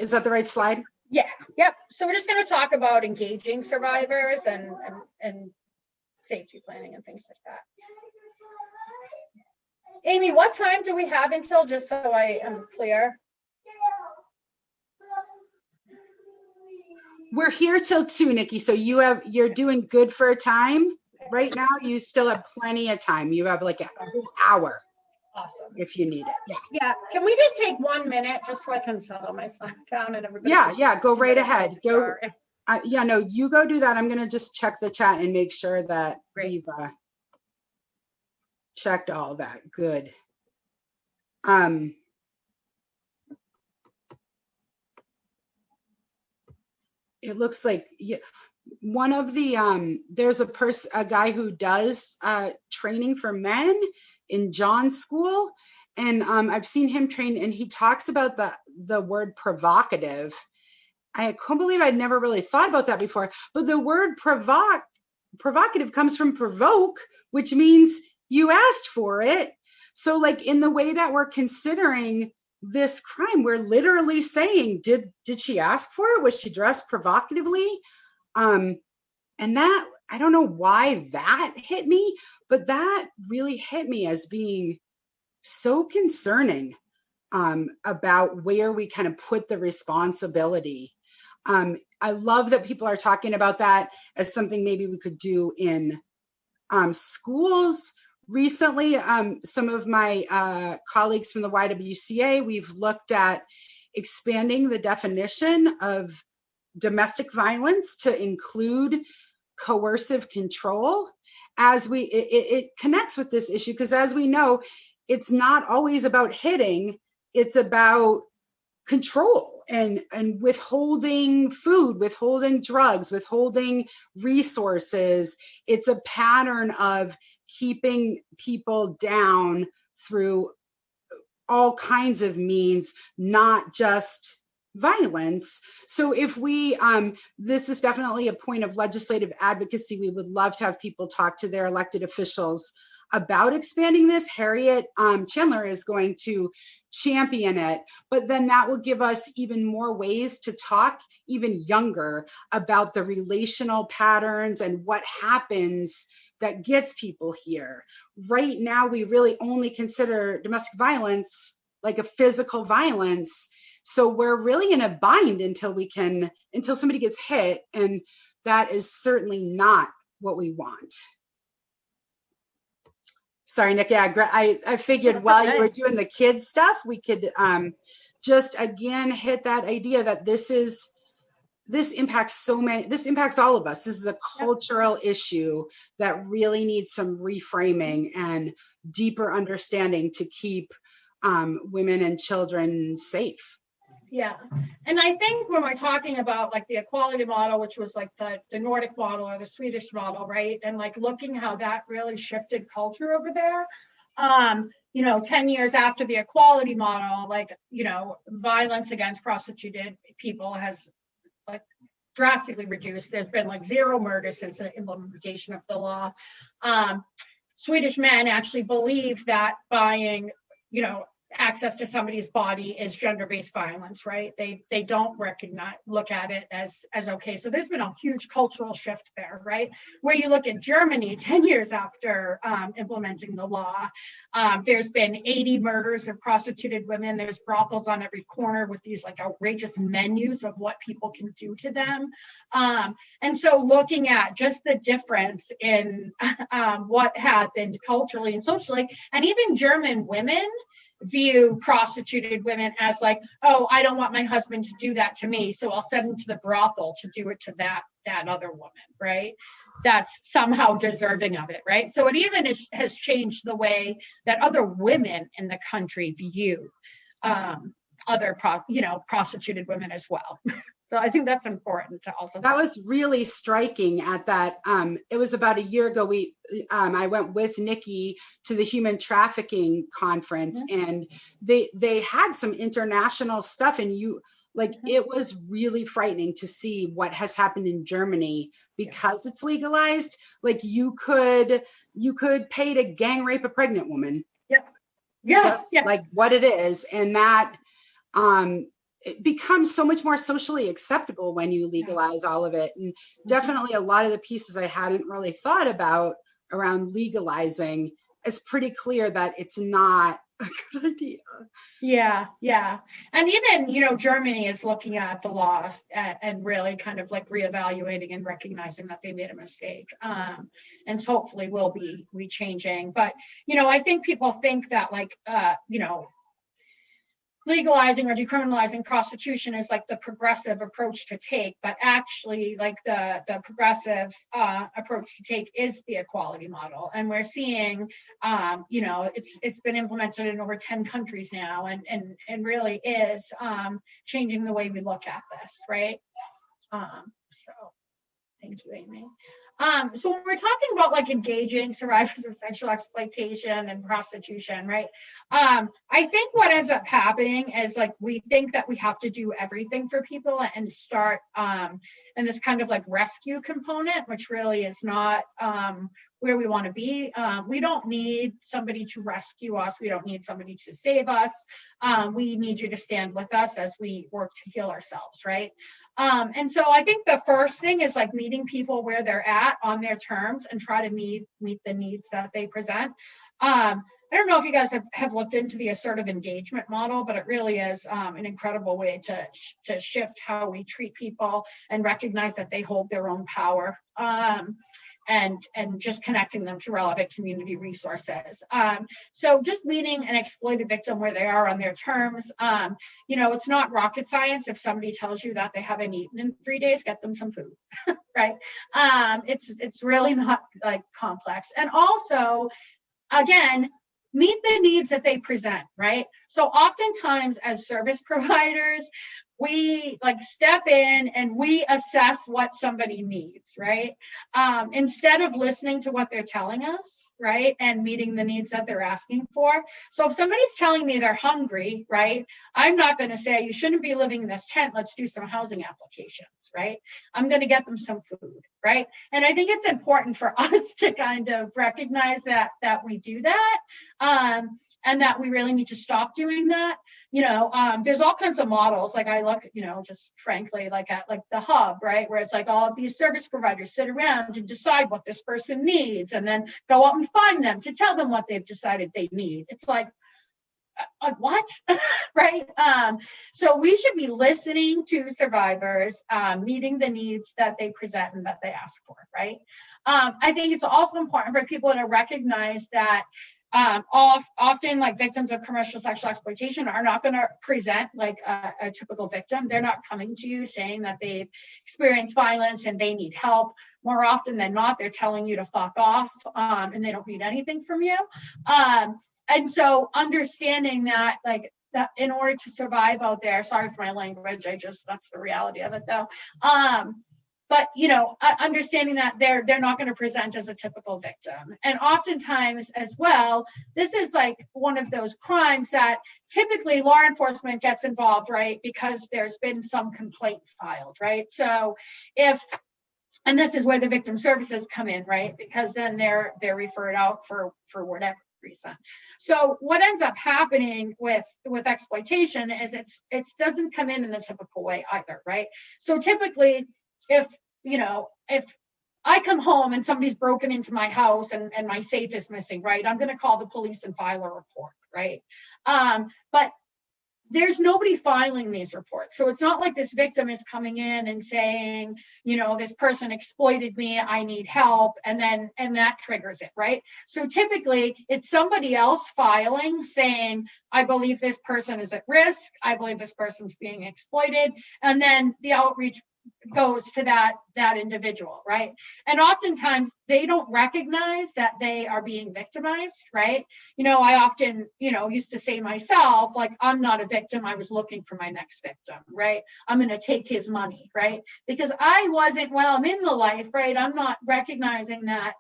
Is that the right slide? Yeah, yep. So we're just going to talk about engaging survivors and safety planning and things like that. Amy, what time do we have until, just so I am clear? We're here till 2, Nikki. So you're doing good for a time right now. You still have plenty of time. You have like a whole hour. Awesome. If you need it. Yeah. Can we just take 1 minute just so I can settle myself down and everybody? Yeah. Go right ahead. Go. No, you go do that. I'm going to just check the chat and make sure that we've checked all that. Good. It looks like one of the there's a guy who does training for men in John's school, and I've seen him train, and he talks about the word provocative. I couldn't believe I'd never really thought about that before, but the word provocative comes from provoke, which means you asked for it. So like in the way that we're considering this crime, we're literally saying, did she ask for it? Was she dressed provocatively? And that, I don't know why that hit me, but that really hit me as being so concerning about where we kind of put the responsibility. I love that people are talking about that as something maybe we could do in schools. Recently, some of my colleagues from the YWCA, we've looked at expanding the definition of domestic violence to include coercive control. As it connects with this issue, because as we know, it's not always about hitting, it's about control and withholding food, withholding drugs, withholding resources. It's a pattern of keeping people down through all kinds of means, not just violence. So if we, this is definitely a point of legislative advocacy. We would love to have people talk to their elected officials about expanding this. Harriet Chandler is going to champion it, but then that will give us even more ways to talk even younger about the relational patterns and what happens that gets people here. Right now, we really only consider domestic violence like a physical violence. So we're really in a bind until somebody gets hit. And that is certainly not what we want. Sorry, Nikki, I figured while you were doing the kids stuff, we could just again hit that idea that this is this impacts all of us. This is a cultural issue that really needs some reframing and deeper understanding to keep women and children safe. Yeah. And I think when we're talking about like the equality model, which was like the Nordic model or the Swedish model, right? And like looking how that really shifted culture over there. 10 years after the equality model, like, violence against prostituted people has like drastically reduced. There's been like 0 murders since the implementation of the law. Swedish men actually believe that buying, access to somebody's body is gender-based violence, right? They don't look at it as okay. So there's been a huge cultural shift there, right? Where you look at Germany 10 years after implementing the law, there's been 80 murders of prostituted women. There's brothels on every corner with these like outrageous menus of what people can do to them. And so looking at just the difference in what happened culturally and socially, and even German women view prostituted women as like, oh, I don't want my husband to do that to me, so I'll send him to the brothel to do it to that other woman, right? That's somehow deserving of it, right? So it even has changed the way that other women in the country view other prostituted women as well. So I think that's important to also. That was really striking at that. It was about a year ago. I went with Nikki to the human trafficking conference, and they had some international stuff, and it was really frightening to see what has happened in Germany because it's legalized. Like you could pay to gang rape a pregnant woman. Yep. Yes. Like what it is, and that it becomes so much more socially acceptable when you legalize all of it. And definitely a lot of the pieces I hadn't really thought about around legalizing, it's pretty clear that it's not a good idea. Yeah. And even, Germany is looking at the law and really kind of like reevaluating and recognizing that they made a mistake. And so hopefully will be changing. But, I think people think that like, legalizing or decriminalizing prostitution is like the progressive approach to take, but actually like the progressive approach to take is the equality model. And we're seeing, it's been implemented in over 10 countries now and really is changing the way we look at this, right? So thank you, Amy. So when we're talking about like engaging survivors of sexual exploitation and prostitution, right? I think what ends up happening is like we think that we have to do everything for people and start in this kind of like rescue component, which really is not where we want to be. We don't need somebody to rescue us. We don't need somebody to save us. We need you to stand with us as we work to heal ourselves, right? And so I think the first thing is like meeting people where they're at on their terms and try to meet the needs that they present. I don't know if you guys have looked into the assertive engagement model, but it really is an incredible way to shift how we treat people and recognize that they hold their own power. And just connecting them to relevant community resources. So just meeting an exploited victim where they are on their terms. It's not rocket science. If somebody tells you that they haven't eaten in 3 days, get them some food, right? It's really not like complex. And also, again, meet the needs that they present, right? So oftentimes as service providers, we like step in and we assess what somebody needs, right? Instead of listening to what they're telling us, right? And meeting the needs that they're asking for. So if somebody's telling me they're hungry, right? I'm not going to say, you shouldn't be living in this tent. Let's do some housing applications, right? I'm going to get them some food, right? And I think it's important for us to kind of recognize that we do that. And that we really need to stop doing that. There's all kinds of models. Like I look, just frankly, like at like the hub, right? Where it's like all of these service providers sit around and decide what this person needs and then go out and find them to tell them what they've decided they need. It's like what, right? So we should be listening to survivors, meeting the needs that they present and that they ask for, right? I think it's also important for people to recognize that Often like victims of commercial sexual exploitation are not going to present like a typical victim. They're not coming to you saying that they've experienced violence and they need help. More often than not, they're telling you to fuck off, and they don't need anything from you. And so understanding that, like, that in order to survive out there, sorry for my language, that's the reality of it though. But, you know, understanding that they're not going to present as a typical victim. And oftentimes as well, this is like one of those crimes that typically law enforcement gets involved, right? Because there's been some complaint filed, right? So and this is where the victim services come in, right? Because then they're referred out for whatever reason. So what ends up happening with exploitation is it doesn't come in the typical way either, right? So typically, if I come home and somebody's broken into my house and my safe is missing, right, I'm going to call the police and file a report, right? But there's nobody filing these reports. So it's not like this victim is coming in and saying, you know, this person exploited me, I need help, and that triggers it, right? So typically it's somebody else filing saying, I believe this person is at risk, I believe this person's being exploited, and then the outreach goes to that individual, right? And oftentimes they don't recognize that they are being victimized, right? You know, I often, used to say myself, like, I'm not a victim, I was looking for my next victim, right? I'm going to take his money, right? Because I wasn't, while I'm in the life, right, I'm not recognizing that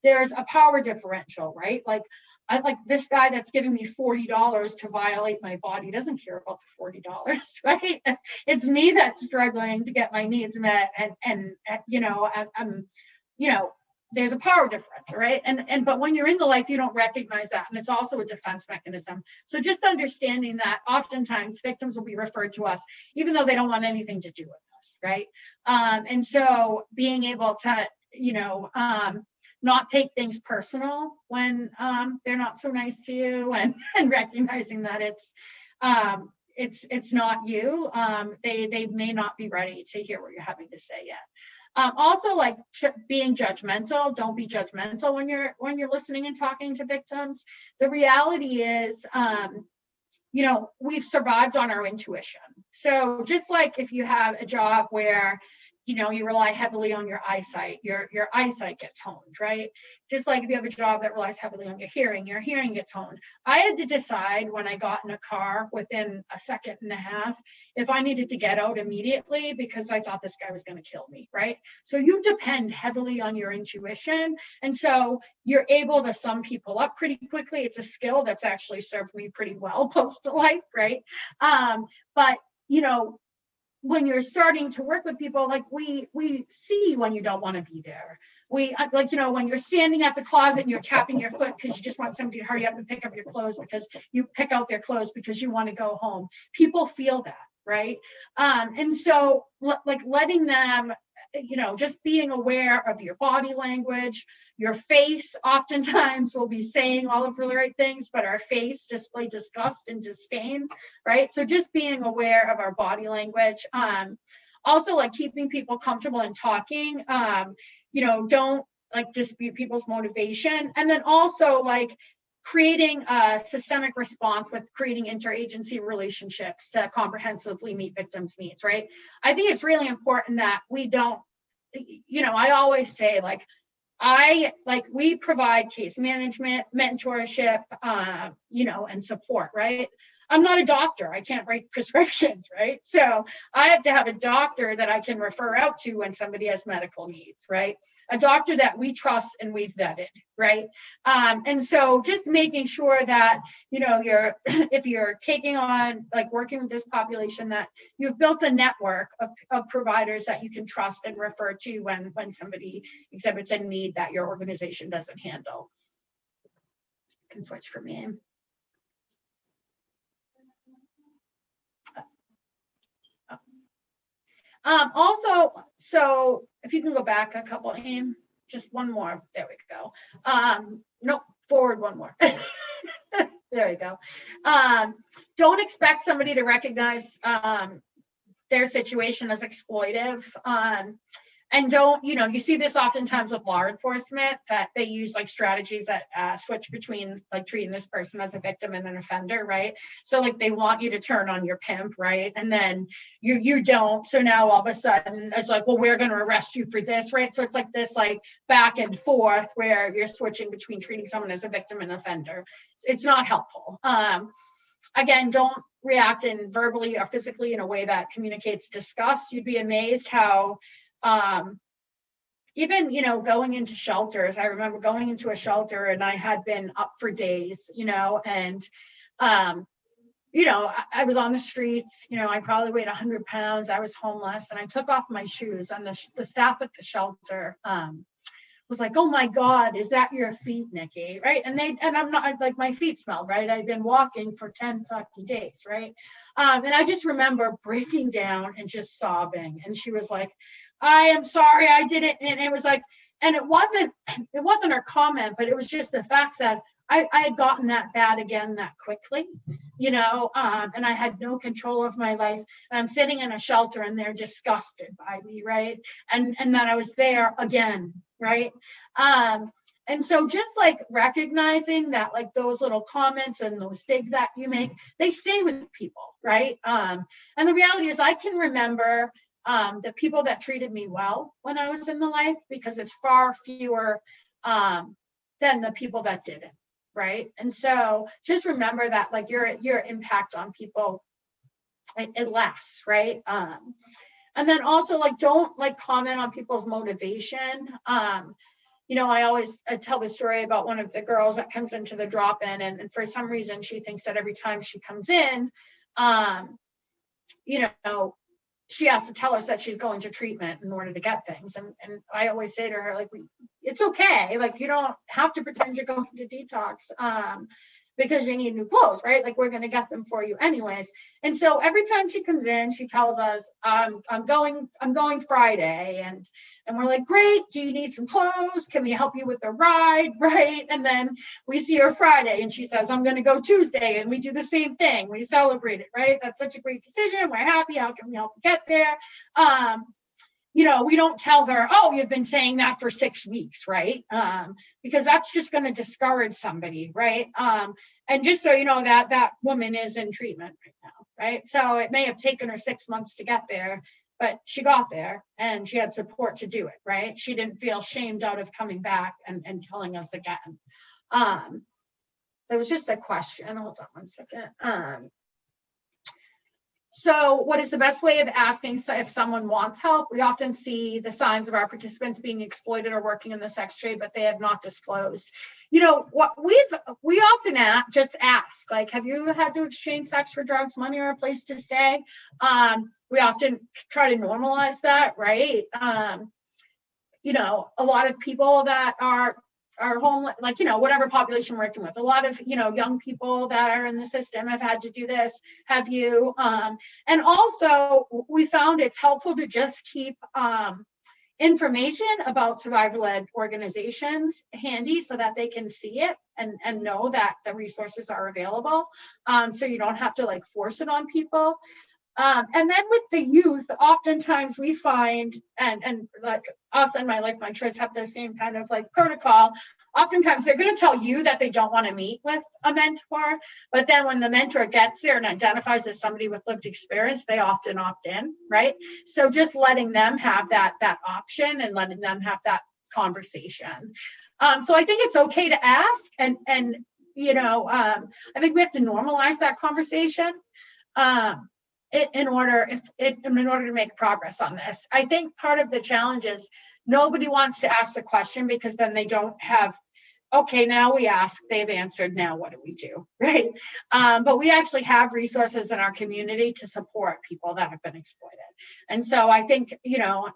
there's a power differential, right? Like, I like this guy that's giving me $40 to violate my body doesn't care about the $40, right? It's me that's struggling to get my needs met, and there's a power differential, right? But when you're in the life, you don't recognize that, and it's also a defense mechanism. So just understanding that oftentimes victims will be referred to us even though they don't want anything to do with us, right? And so being able to, not take things personal when they're not so nice to you, and recognizing that it's not you. They may not be ready to hear what you're having to say yet. Also, like being judgmental. Don't be judgmental when you're listening and talking to victims. The reality is, we've survived on our intuition. So just like if you have a job where you rely heavily on your eyesight, your eyesight gets honed, right? Just like if you have a job that relies heavily on your hearing gets honed. I had to decide when I got in a car within a second and a half if I needed to get out immediately because I thought this guy was going to kill me, right? So you depend heavily on your intuition. And so you're able to sum people up pretty quickly. It's a skill that's actually served me pretty well post-life, right? But, when you're starting to work with people, like we see when you don't want to be there. We when you're standing at the closet and you're tapping your foot because you just want somebody to hurry up and pick up your clothes because you pick out their clothes because you want to go home. People feel that, right? And so like letting them, just being aware of your body language, your face oftentimes will be saying all of the right things, but our face display disgust and disdain, right? So just being aware of our body language. Also, like keeping people comfortable in talking, don't like dispute people's motivation. And then also like creating a systemic response with creating interagency relationships to comprehensively meet victims' needs, right? I think it's really important that we don't, I always say we provide case management, mentorship, and support, right? I'm not a doctor. I can't write prescriptions, right? So I have to have a doctor that I can refer out to when somebody has medical needs, right? A doctor that we trust and we've vetted, right? And so just making sure that, if you're taking on, like working with this population, that you've built a network of providers that you can trust and refer to when somebody exhibits a need that your organization doesn't handle. You can switch for me. Also, so if you can go back a couple, Aim, just one more. There we go. Nope, forward one more. There you go. Don't expect somebody to recognize their situation as exploitive. And don't, you see this oftentimes with law enforcement, that they use like strategies that switch between like treating this person as a victim and an offender, right? So like they want you to turn on your pimp, right? And then you don't. So now all of a sudden it's like, well, we're going to arrest you for this, right? So it's like this like back and forth where you're switching between treating someone as a victim and offender. It's not helpful. Again, don't react in verbally or physically in a way that communicates disgust. You'd be amazed how even, going into shelters, I remember going into a shelter and I had been up for days, and, I was on the streets, I probably weighed 100 pounds. I was homeless and I took off my shoes, and the staff at the shelter, was like, oh my God, is that your feet, Nikki? Right. And I'm not like, my feet smelled, right? I'd been walking for 10 fucking days. Right. And I just remember breaking down and just sobbing. And she was like, I am sorry, I did it. And it was like, and it wasn't her comment, but it was just the fact that I had gotten that bad again that quickly, and I had no control of my life. And I'm sitting in a shelter and they're disgusted by me, right? And that I was there again, right? And so just like recognizing that like those little comments and those things that you make, they stay with people, right? And the reality is I can remember the people that treated me well when I was in the life, because it's far fewer than the people that didn't, right? And so just remember that like your impact on people, it lasts, right? And then also like don't like comment on people's motivation. I tell the story about one of the girls that comes into the drop-in, and for some reason she thinks that every time she comes in, she has to tell us that she's going to treatment in order to get things. And I always say to her, like, it's okay. Like, you don't have to pretend you're going to detox because you need new clothes, right? Like, we're going to get them for you anyways. And so every time she comes in, she tells us, I'm going Friday. And we're like, great. Do you need some clothes? Can we help you with the ride? Right. And then we see her Friday and she says, I'm going to go Tuesday. And we do the same thing. We celebrate it, right? That's such a great decision. We're happy. How can we help you get there? We don't tell her, oh, you've been saying that for 6 weeks, right? Because that's just going to discourage somebody, right? And just so you know, that woman is in treatment right now, right? So it may have taken her 6 months to get there, but she got there and she had support to do it, right? She didn't feel shamed out of coming back and telling us again. There was just a question. Hold on one second. So what is the best way of asking if someone wants help? We often see the signs of our participants being exploited or working in the sex trade, but they have not disclosed. What we often just ask, like, have you had to exchange sex for drugs, money, or a place to stay? We often try to normalize that, right? A lot of people that are home, like, whatever population we're working with, a lot of, young people that are in the system have had to do this. Have you? And also we found it's helpful to just keep information about survivor-led organizations handy so that they can see it and know that the resources are available. So you don't have to like force it on people. And then with the youth, oftentimes we find, and like us and My Life, My Choice have the same kind of like protocol. Oftentimes they're going to tell you that they don't want to meet with a mentor, but then when the mentor gets there and identifies as somebody with lived experience, they often opt in, right? So just letting them have that option and letting them have that conversation. So I think it's okay to ask, and I think we have to normalize that conversation. In order to make progress on this. I think part of the challenge is nobody wants to ask the question because then they don't have, okay, now we ask, they've answered, now what do we do, right? But we actually have resources in our community to support people that have been exploited. And so I think,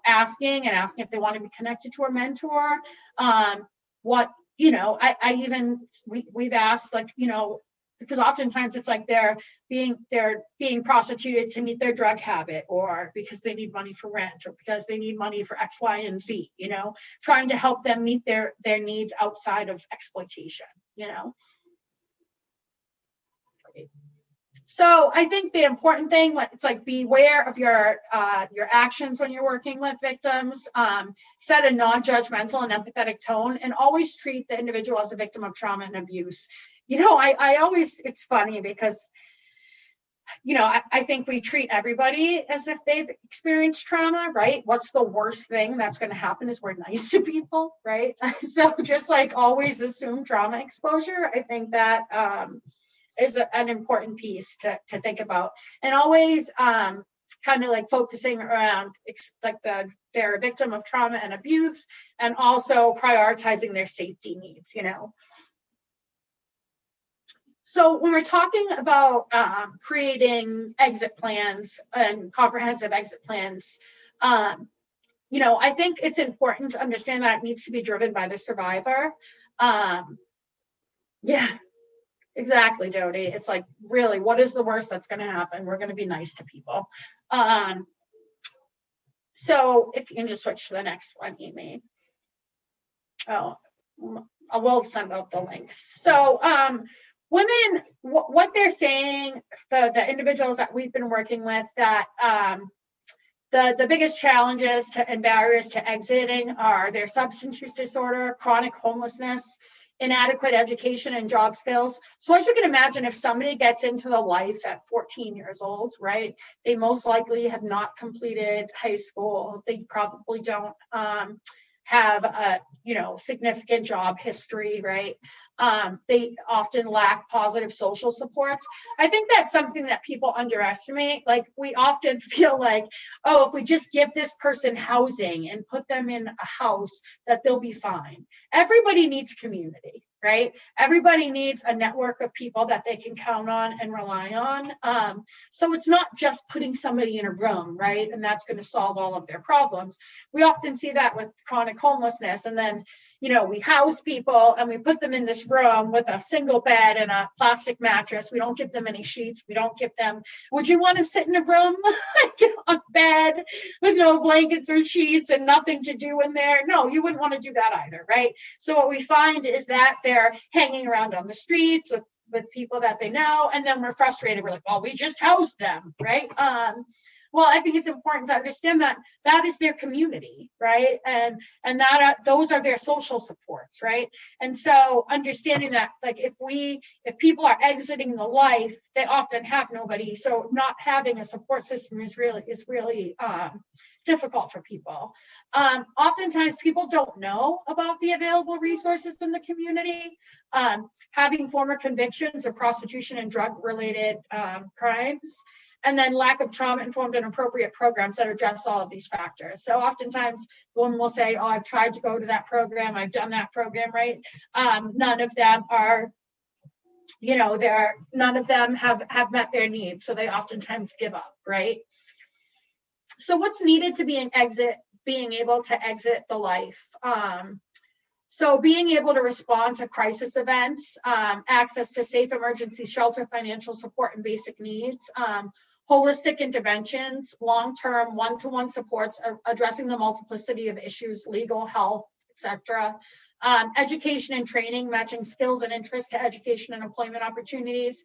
asking if they want to be connected to a mentor, we've asked, like, because oftentimes it's like they're being prostituted to meet their drug habit, or because they need money for rent, or because they need money for X, Y, and Z, trying to help them meet their needs outside of exploitation, So I think the important thing, it's like, beware of your actions when you're working with victims. Set a non-judgmental and empathetic tone, and always treat the individual as a victim of trauma and abuse. I always, it's funny because, I think we treat everybody as if they've experienced trauma, right? What's the worst thing that's going to happen is we're nice to people, right? So just like always assume trauma exposure. I think that is an important piece to think about, and always kind of like focusing around like they're a victim of trauma and abuse, and also prioritizing their safety needs, So when we're talking about creating exit plans and comprehensive exit plans, I think it's important to understand that it needs to be driven by the survivor. Yeah, exactly, Jody. It's like, really, what is the worst that's going to happen? We're going to be nice to people. So if you can just switch to the next one, Amy. Oh, I will send out the links. So women, what they're saying, the individuals that we've been working with, that the biggest challenges and barriers to exiting are their substance use disorder, chronic homelessness, inadequate education and job skills. So as you can imagine, if somebody gets into the life at 14 years old, right, they most likely have not completed high school. They probably don't have a significant job history, right? They often lack positive social supports. I think that's something that people underestimate. Like, we often feel like, oh, if we just give this person housing and put them in a house, that they'll be fine. Everybody needs community, right? Everybody needs a network of people that they can count on and rely on. So it's not just putting somebody in a room, right? And that's going to solve all of their problems. We often see that with chronic homelessness. And then, we house people and we put them in this room with a single bed and a plastic mattress. We don't give them any sheets. We don't give them, would you want to sit in a room on bed with no blankets or sheets and nothing to do in there? No, you wouldn't want to do that either, right? So what we find is that they're hanging around on the streets with people that they know, and then we're frustrated. We're like, well, we just housed them, right? Well, I think it's important to understand that that is their community, right? And that those are their social supports, right? And so understanding that, like, if people are exiting the life, they often have nobody. So not having a support system is really difficult for people. Oftentimes people don't know about the available resources in the community. Having former convictions of prostitution and drug-related crimes, and then lack of trauma-informed and appropriate programs that address all of these factors. So oftentimes the woman will say, oh, I've tried to go to that program, I've done that program, right? None of them are, none of them have met their needs. So they oftentimes give up, right? So what's needed to being able to exit the life? So being able to respond to crisis events, access to safe emergency shelter, financial support, and basic needs, holistic interventions, long-term one-to-one supports, addressing the multiplicity of issues, legal, health, etc. Education and training, matching skills and interests to education and employment opportunities,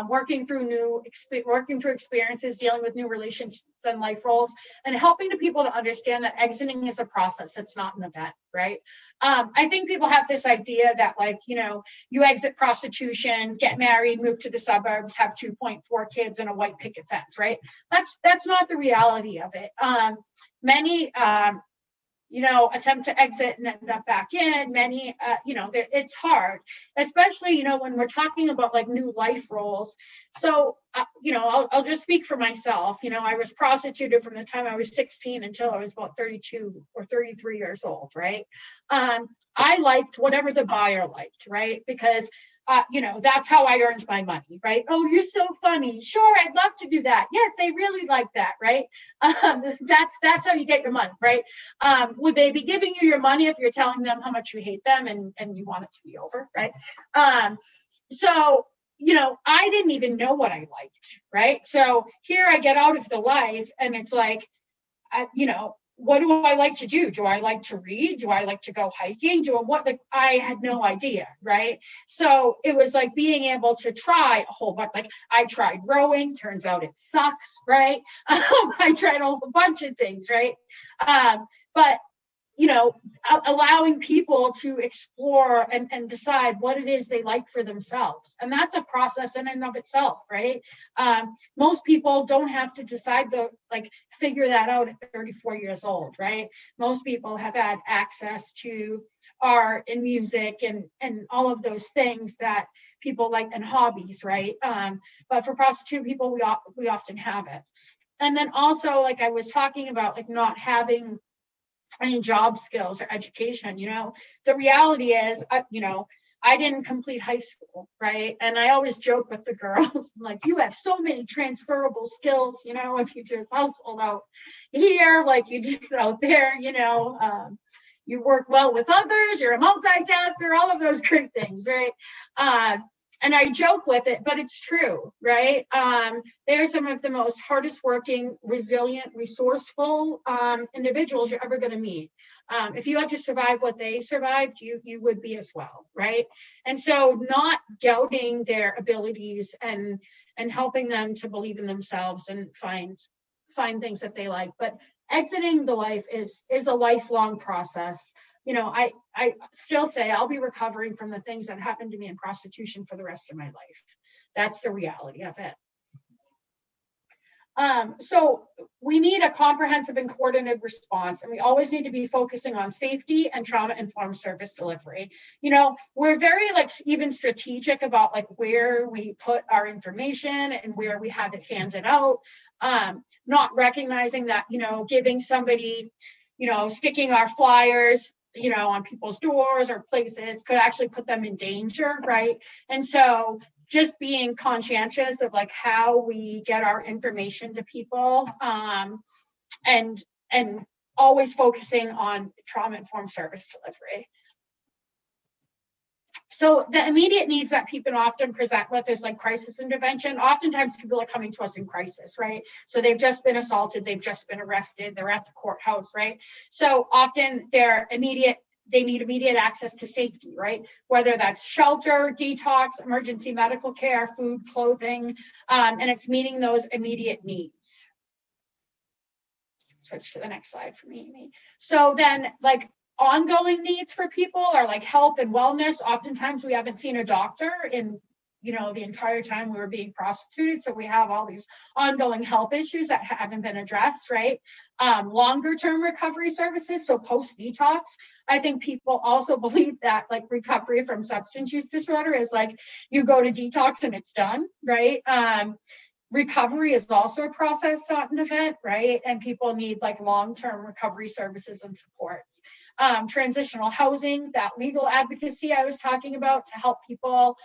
working through experiences, dealing with new relationships and life roles, and helping the people to understand that exiting is a process. It's not an event, right? I think people have this idea that, like, you exit prostitution, get married, move to the suburbs, have 2.4 kids and a white picket fence, right? That's not the reality of it. Many attempt to exit and end up back in. Many, it's hard, especially, when we're talking about like new life roles. So, I'll just speak for myself. I was prostituted from the time I was 16 until I was about 32 or 33 years old, right? I liked whatever the buyer liked, right? Because that's how I earned my money, right? Oh, you're so funny. Sure, I'd love to do that. Yes, they really like that, right? That's how you get your money, right? Would they be giving you your money if you're telling them how much you hate them and you want it to be over, right? So, I didn't even know what I liked, right? So here I get out of the life and it's like, what do I like to do? Do I like to read? Do I like to go hiking? I had no idea, right? So it was like being able to try a whole bunch. Like I tried rowing, turns out it sucks, right? I tried a whole bunch of things, right? But allowing people to explore and decide what it is they like for themselves. And that's a process in and of itself, right? Most people don't have to decide figure that out at 34 years old, right? Most people have had access to art and music and all of those things that people like, and hobbies, right? But for prostitute people, we often have it. And then also, like I was talking about, like not having any job skills or education, the reality is, I didn't complete high school, right? And I always joke with the girls, like, you have so many transferable skills, if you just hustled out here, like you did out there, you work well with others, you're a multitasker, all of those great things, right? And I joke with it, but it's true, right? They're some of the most hardest working, resilient, resourceful individuals you're ever going to meet. If you had to survive what they survived, you would be as well, right? And so not doubting their abilities and helping them to believe in themselves and find things that they like. But exiting the life is a lifelong process. I still say I'll be recovering from the things that happened to me in prostitution for the rest of my life. That's the reality of it. So we need a comprehensive and coordinated response, and we always need to be focusing on safety and trauma-informed service delivery. We're very even strategic about where we put our information and where we have it handed out, not recognizing that, giving somebody, sticking our flyers, on people's doors or places could actually put them in danger, right? And so just being conscientious of how we get our information to people, and always focusing on trauma-informed service delivery. So the immediate needs that people often present with is crisis intervention. Oftentimes people are coming to us in crisis, right? So they've just been assaulted, they've just been arrested, they're at the courthouse, right? So often they need immediate access to safety, right? Whether that's shelter, detox, emergency medical care, food, clothing, and it's meeting those immediate needs. Switch to the next slide for me, Amy. So then ongoing needs for people are health and wellness. Oftentimes we haven't seen a doctor in the entire time we were being prostituted, so we have all these ongoing health issues that haven't been addressed, right? Longer term recovery services, so post detox. I think people also believe that recovery from substance use disorder is you go to detox and it's done, right? Recovery is also a process, not an event, right? And people need long-term recovery services and supports. Transitional housing, that legal advocacy I was talking about to help people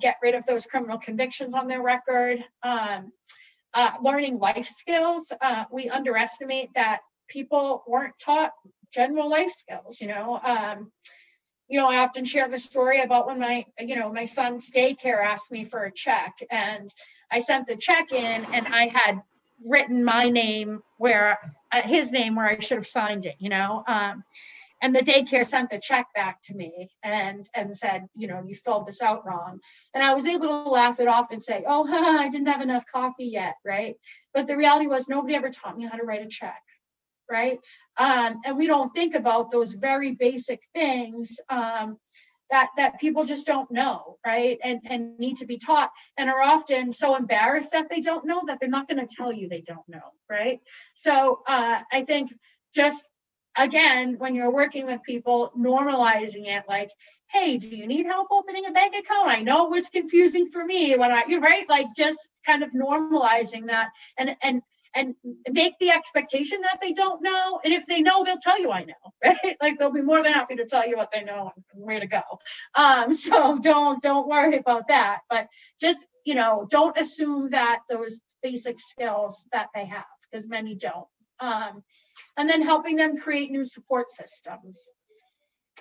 get rid of those criminal convictions on their record. Learning life skills. We underestimate that people weren't taught general life skills, I often share the story about when my son's daycare asked me for a check, and I sent the check in and I had written my name his name where I should have signed it, and the daycare sent the check back to me and said, you filled this out wrong. And I was able to laugh it off and say, oh, I didn't have enough coffee yet, right? But the reality was nobody ever taught me how to write a check. Right? And we don't think about those very basic things that people just don't know, right? And need to be taught, and are often so embarrassed that they don't know that they're not going to tell you they don't know, right? So I think just, again, when you're working with people, normalizing it, hey, do you need help opening a bank account? I know it was confusing for me you're right, just kind of normalizing that and make the expectation that they don't know. And if they know, they'll tell you I know, right? They'll be more than happy to tell you what they know and where to go. So don't worry about that. But just, don't assume that those basic skills that they have, because many don't. And then helping them create new support systems.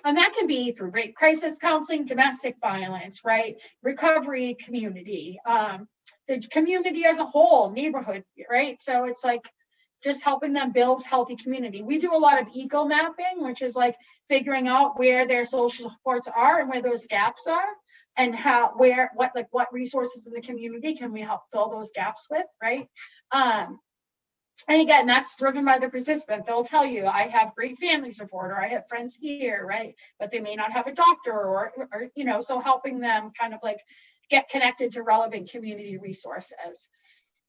And that can be through rape crisis counseling, domestic violence, right? Recovery community, the community as a whole, neighborhood, right? So it's just helping them build healthy community. We do a lot of eco mapping, which is like figuring out where their social supports are and where those gaps are, and what resources in the community can we help fill those gaps with, right? And again, that's driven by the participant. They'll tell you, I have great family support, or I have friends here, right? But they may not have a doctor, or so helping them kind of like get connected to relevant community resources.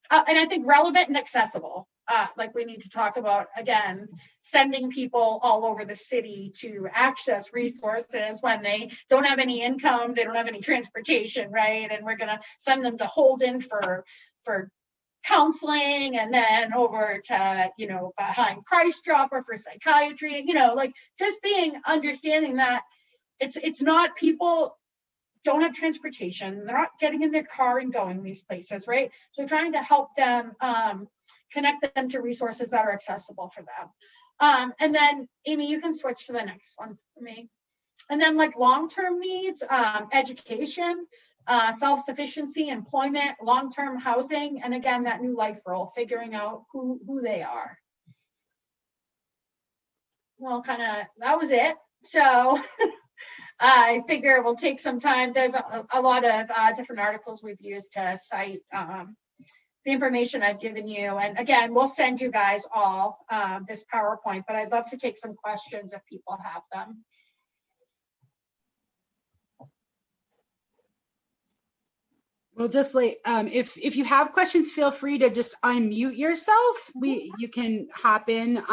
And I think relevant and accessible, like we need to talk about, again, sending people all over the city to access resources when they don't have any income, they don't have any transportation, right? And we're gonna send them to Holden for counseling, and then over to, behind Christ Dropper for psychiatry, like just understanding that it's not, people don't have transportation, they're not getting in their car and going these places, right? So trying to help them, connect them to resources that are accessible for them. And then Amy, you can switch to the next one for me. And then like long-term needs, education, self-sufficiency, employment, long-term housing, and again, that new life role, figuring out who they are. Well, that was it. So I figure we'll take some time. There's a lot of different articles we've used to cite the information I've given you. And again, we'll send you guys all this PowerPoint, but I'd love to take some questions if people have them. Well, just like if you have questions, feel free to just unmute yourself. You can hop in.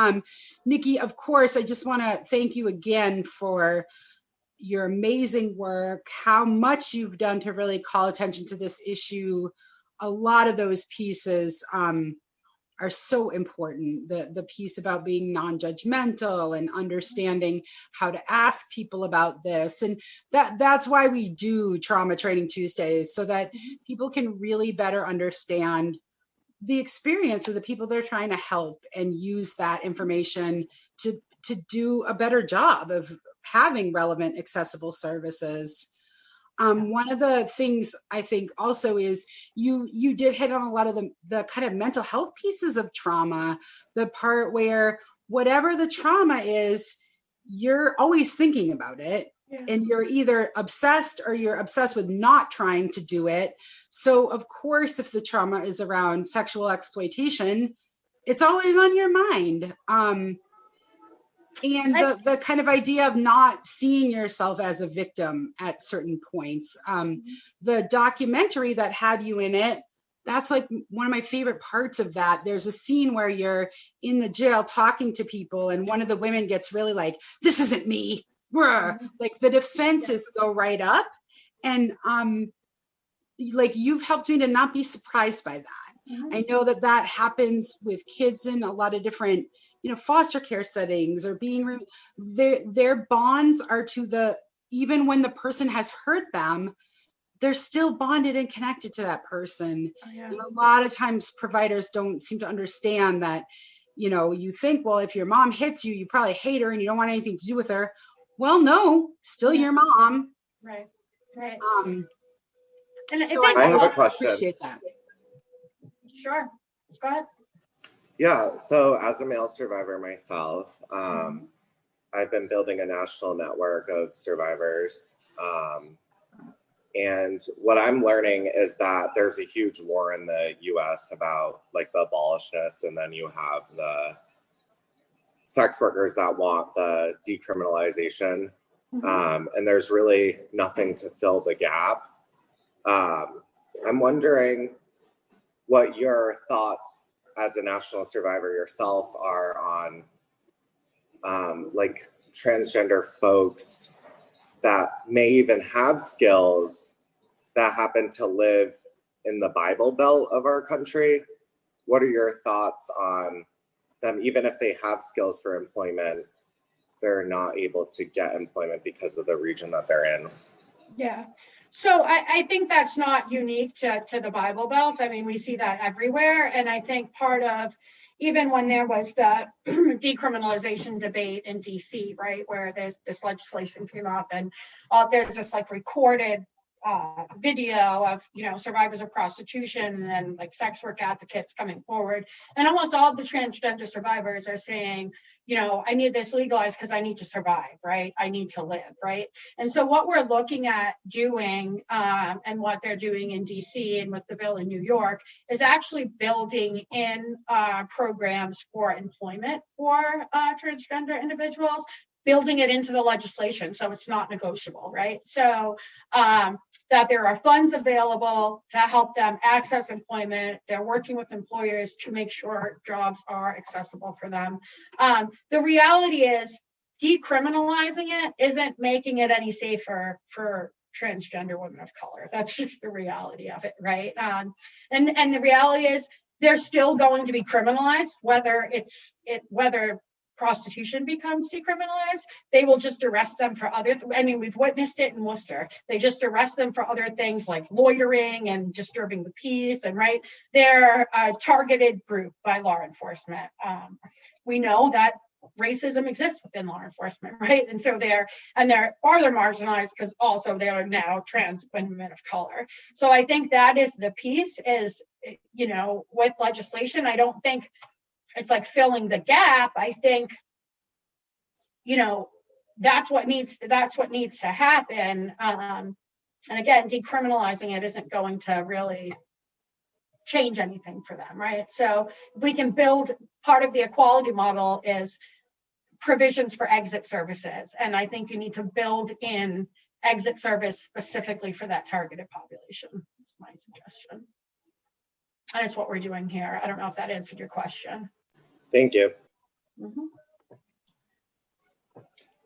Nikki, of course, I just want to thank you again for your amazing work, how much you've done to really call attention to this issue. A lot of those pieces are so important. The piece about being non-judgmental and understanding how to ask people about this. And that's why we do Trauma Training Tuesdays, so that people can really better understand the experience of the people they're trying to help, and use that information to do a better job of having relevant, accessible services. One of the things I think also is you did hit on a lot of the kind of mental health pieces of trauma, the part where whatever the trauma is, you're always thinking about it. Yeah. And you're either obsessed or you're obsessed with not trying to do it. So of course, if the trauma is around sexual exploitation, it's always on your mind. And the kind of idea of not seeing yourself as a victim at certain points. The documentary that had you in it, that's like one of my favorite parts of that. There's a scene where you're in the jail talking to people, and one of the women gets really like, this isn't me. Like the defenses go right up. And like you've helped me to not be surprised by that. I know that happens with kids in a lot of different foster care settings, or their bonds are to even when the person has hurt them, they're still bonded and connected to that person. Oh, yeah. And a lot of times providers don't seem to understand that, you think, well, if your mom hits you, you probably hate her and you don't want anything to do with her. Well, no, still your mom. Right. And so I have a question. Appreciate that. Sure, go ahead. Yeah, so as a male survivor myself, I've been building a national network of survivors. And what I'm learning is that there's a huge war in the US about like the abolitionists, and then you have the sex workers that want the decriminalization. And there's really nothing to fill the gap. I'm wondering what your thoughts as a national survivor yourself are on like transgender folks that may even have skills that happen to live in the Bible Belt of our country. What are your thoughts on them? Even if they have skills for employment, they're not able to get employment because of the region that they're in. Yeah. So I think that's not unique to the Bible Belt. I mean, we see that everywhere. And I think part of, even when there was the decriminalization debate in DC, right, where this legislation came up, and there's this like recorded video of, survivors of prostitution and like sex work advocates coming forward. And almost all of the transgender survivors are saying, I need this legalized because I need to survive, right? I need to live, right? And so what we're looking at doing and what they're doing in DC and with the bill in New York is actually building in programs for employment for transgender individuals, building it into the legislation so it's not negotiable, right? So that there are funds available to help them access employment. They're working with employers to make sure jobs are accessible for them. The reality is decriminalizing it isn't making it any safer for transgender women of color. That's just the reality of it, right? And the reality is they're still going to be criminalized, whether prostitution becomes decriminalized. They will just arrest them for we've witnessed it in Worcester. They just arrest them for other things like loitering and disturbing the peace, and right, they're a targeted group by law enforcement. We know that racism exists within law enforcement, right? And so they're farther marginalized because also they are now trans women of color. So I think that is the piece is, with legislation, I don't think it's like filling the gap. I think, that's what needs to happen. And again, decriminalizing it isn't going to really change anything for them, right? So if we can build, part of the equality model is provisions for exit services. And I think you need to build in exit service specifically for that targeted population. That's my suggestion. And it's what we're doing here. I don't know if that answered your question. Thank you. Mm-hmm.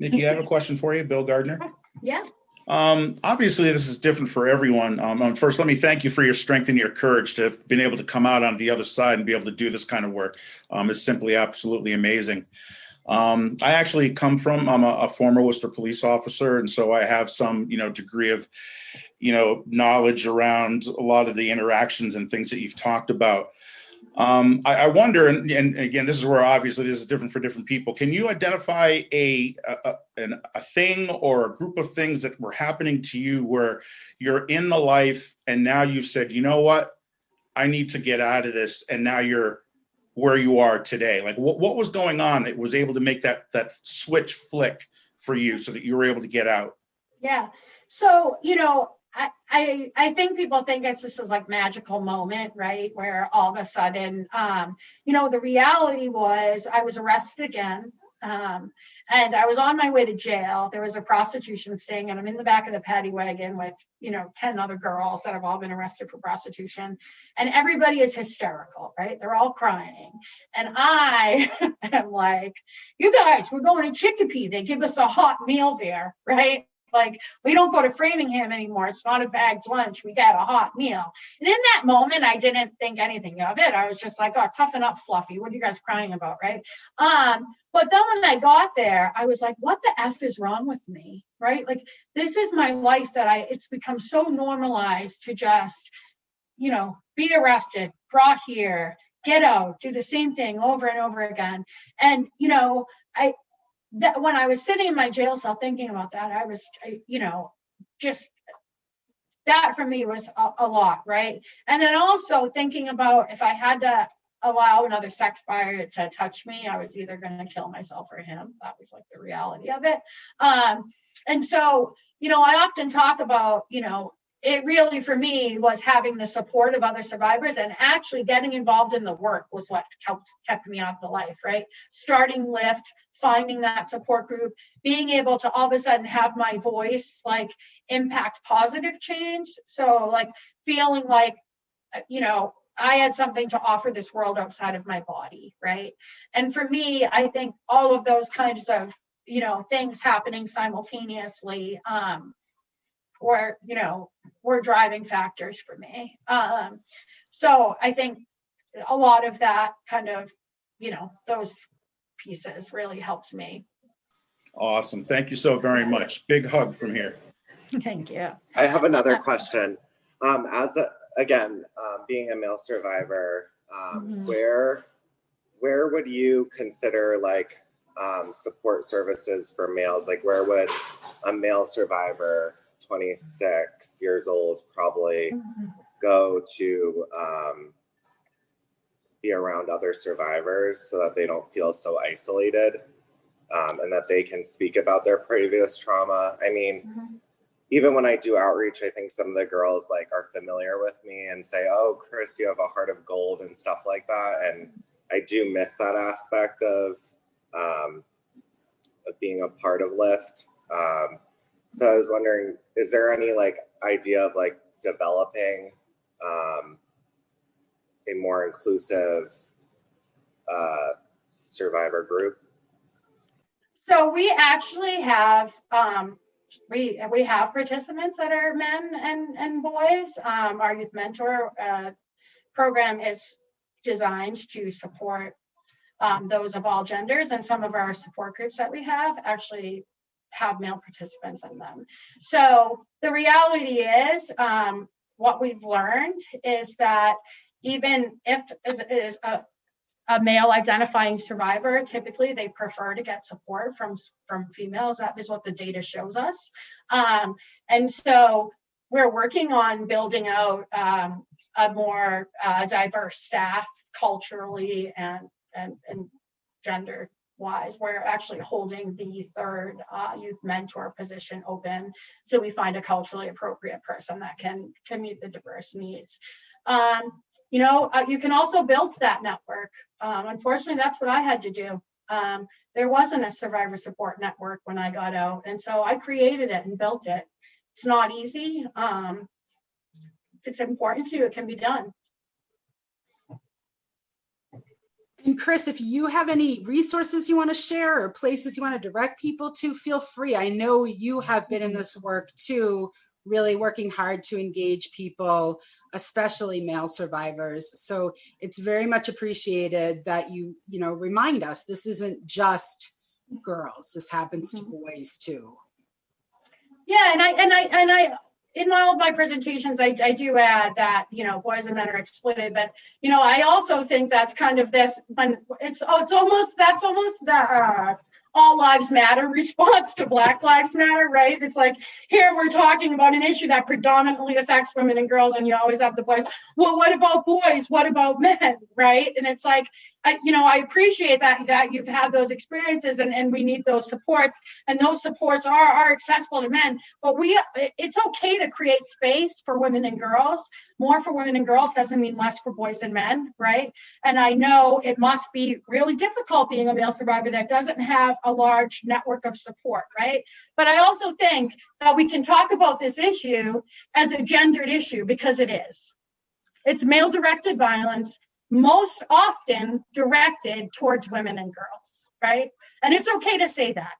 Nikki, I have a question for you, Bill Gardner. Yeah. Obviously, this is different for everyone. First, let me thank you for your strength and your courage to have been able to come out on the other side and be able to do this kind of work. It's simply absolutely amazing. I actually I'm a former Worcester police officer, and so I have some, degree of, knowledge around a lot of the interactions and things that you've talked about. I wonder, and again, this is where obviously this is different for different people. Can you identify a thing or a group of things that were happening to you where you're in the life and now you've said, you know what, I need to get out of this, and now you're where you are today? Like what was going on that was able to make that switch flick for you so that you were able to get out? Yeah. So, I think people think it's just this like magical moment, right? Where all of a sudden, the reality was I was arrested again. And I was on my way to jail. There was a prostitution sting, and I'm in the back of the paddy wagon with, 10 other girls that have all been arrested for prostitution. And everybody is hysterical, right? They're all crying. And I am like, you guys, we're going to Chicopee. They give us a hot meal there, right? Like, we don't go to Framingham anymore. It's not a bagged lunch. We get a hot meal. And in that moment, I didn't think anything of it. I was just like, oh, toughen up, Fluffy. What are you guys crying about, right? But then when I got there, I was like, what the F is wrong with me, right? Like, this is my life it's become so normalized to just, be arrested, brought here, get out, do the same thing over and over again. And, that when I was sitting in my jail cell thinking about that, I was, just that for me was a lot, right? And then also thinking about if I had to allow another sex buyer to touch me, I was either going to kill myself or him. That was like the reality of it. And so, I often talk about, it really for me was having the support of other survivors, and actually getting involved in the work was what kept me out of the life, right? Starting Lyft, finding that support group, being able to all of a sudden have my voice like impact positive change. So like feeling like, I had something to offer this world outside of my body, right? And for me, I think all of those kinds of, things happening simultaneously, were driving factors for me. So I think a lot of that kind of, those pieces really helped me. Awesome. Thank you so very much. Big hug from here. Thank you. I have another question. Being a male survivor, where would you consider support services for males? Like, where would a male survivor 26 years old probably go to be around other survivors so that they don't feel so isolated, and that they can speak about their previous trauma. I mean, even when I do outreach, I think some of the girls like are familiar with me and say, "Oh, Chris, you have a heart of gold," and stuff like that. And I do miss that aspect of being a part of Lyft. So I was wondering, is there any like idea of like developing a more inclusive survivor group? So we actually have we have participants that are men and boys. Our youth mentor program is designed to support those of all genders, and some of our support groups that we have actually have male participants in them. So the reality is, what we've learned is that even if it is a male identifying survivor, typically they prefer to get support from females. That is what the data shows us. And so we're working on building out a more diverse staff culturally and gender wise. We're actually holding the third youth mentor position open, so we find a culturally appropriate person that can meet the diverse needs. You can also build that network. Unfortunately, that's what I had to do. There wasn't a survivor support network when I got out, and so I created it and built it. It's not easy. If it's important to you, it can be done. And Chris, if you have any resources you want to share or places you want to direct people to, feel free. I know you have been in this work too, really working hard to engage people, especially male survivors. So it's very much appreciated that you remind us this isn't just girls. This happens to boys too. Yeah, and I in all of my presentations, I do add that, boys and men are exploited, but, I also think that's kind of this, when that's almost the all lives matter response to Black Lives Matter, right? It's like, here we're talking about an issue that predominantly affects women and girls, and you always have the boys. Well, what about boys? What about men, right? And it's like, I appreciate that you've had those experiences, and we need those supports, and those supports are accessible to men, but it's okay to create space for women and girls. More for women and girls doesn't mean less for boys and men, right? And I know it must be really difficult being a male survivor that doesn't have a large network of support, right? But I also think that we can talk about this issue as a gendered issue, because it is. It's male-directed violence, most often directed towards women and girls, right? And it's okay to say that.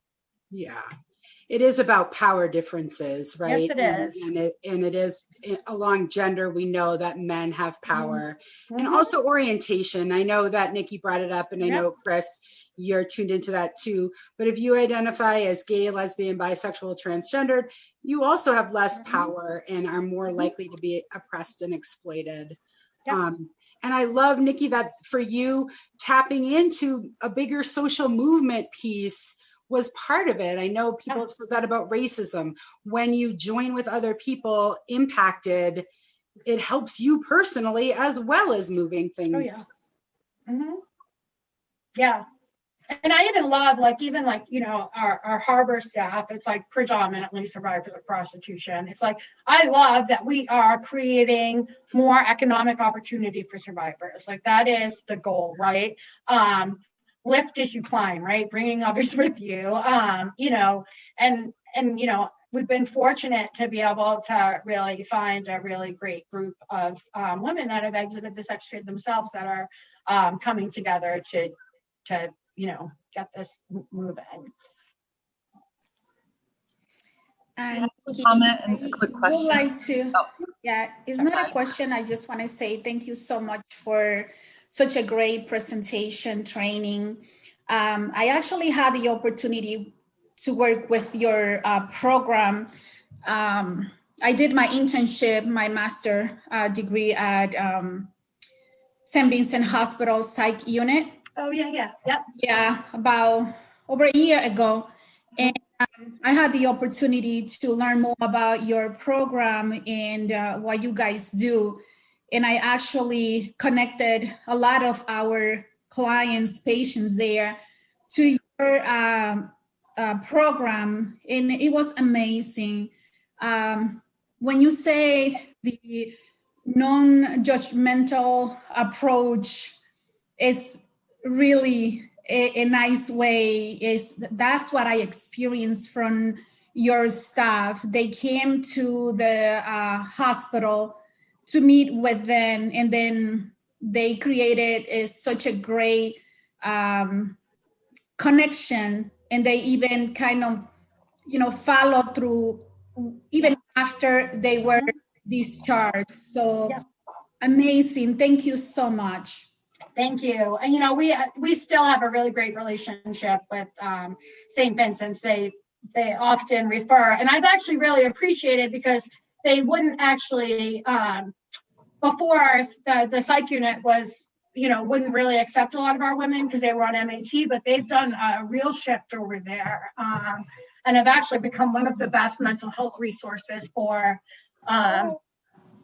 Yeah, it is about power differences, right? Yes, it is. And it is along gender. We know that men have power, and also orientation. I know that Nikki brought it up, and I know, Chris, you're tuned into that too. But if you identify as gay, lesbian, bisexual, transgendered, you also have less power and are more likely to be oppressed and exploited. And I love, Nikki, that for you, tapping into a bigger social movement piece was part of it. I know people have said that about racism. When you join with other people impacted, it helps you personally as well as moving things. Yeah. And I even love, our harbor staff, it's like predominantly survivors of prostitution. It's like, I love that we are creating more economic opportunity for survivors. Like, that is the goal, right? Lift as you climb, right? Bringing others with you, we've been fortunate to be able to really find a really great group of women that have exited the sex trade themselves that are coming together to get this moving. And comment and a quick question. Would like to, it's not a question. I just want to say thank you so much for such a great presentation training. I actually had the opportunity to work with your program. I did my internship, my master degree at St. Vincent Hospital Psych Unit. Oh, yeah. Yeah, about over a year ago. And I had the opportunity to learn more about your program and what you guys do. And I actually connected a lot of our clients, patients there to your program, and it was amazing. When you say the non-judgmental approach is really a nice way, that's what I experienced from your staff. They came to the hospital to meet with them, and then they created such a great connection, and they even kind of, follow through even after they were discharged. So amazing. Thank you so much. Thank you. And we still have a really great relationship with St. Vincent's. They often refer, and I've actually really appreciated, because they wouldn't actually before the psych unit was, wouldn't really accept a lot of our women because they were on MAT, but they've done a real shift over there, and have actually become one of the best mental health resources for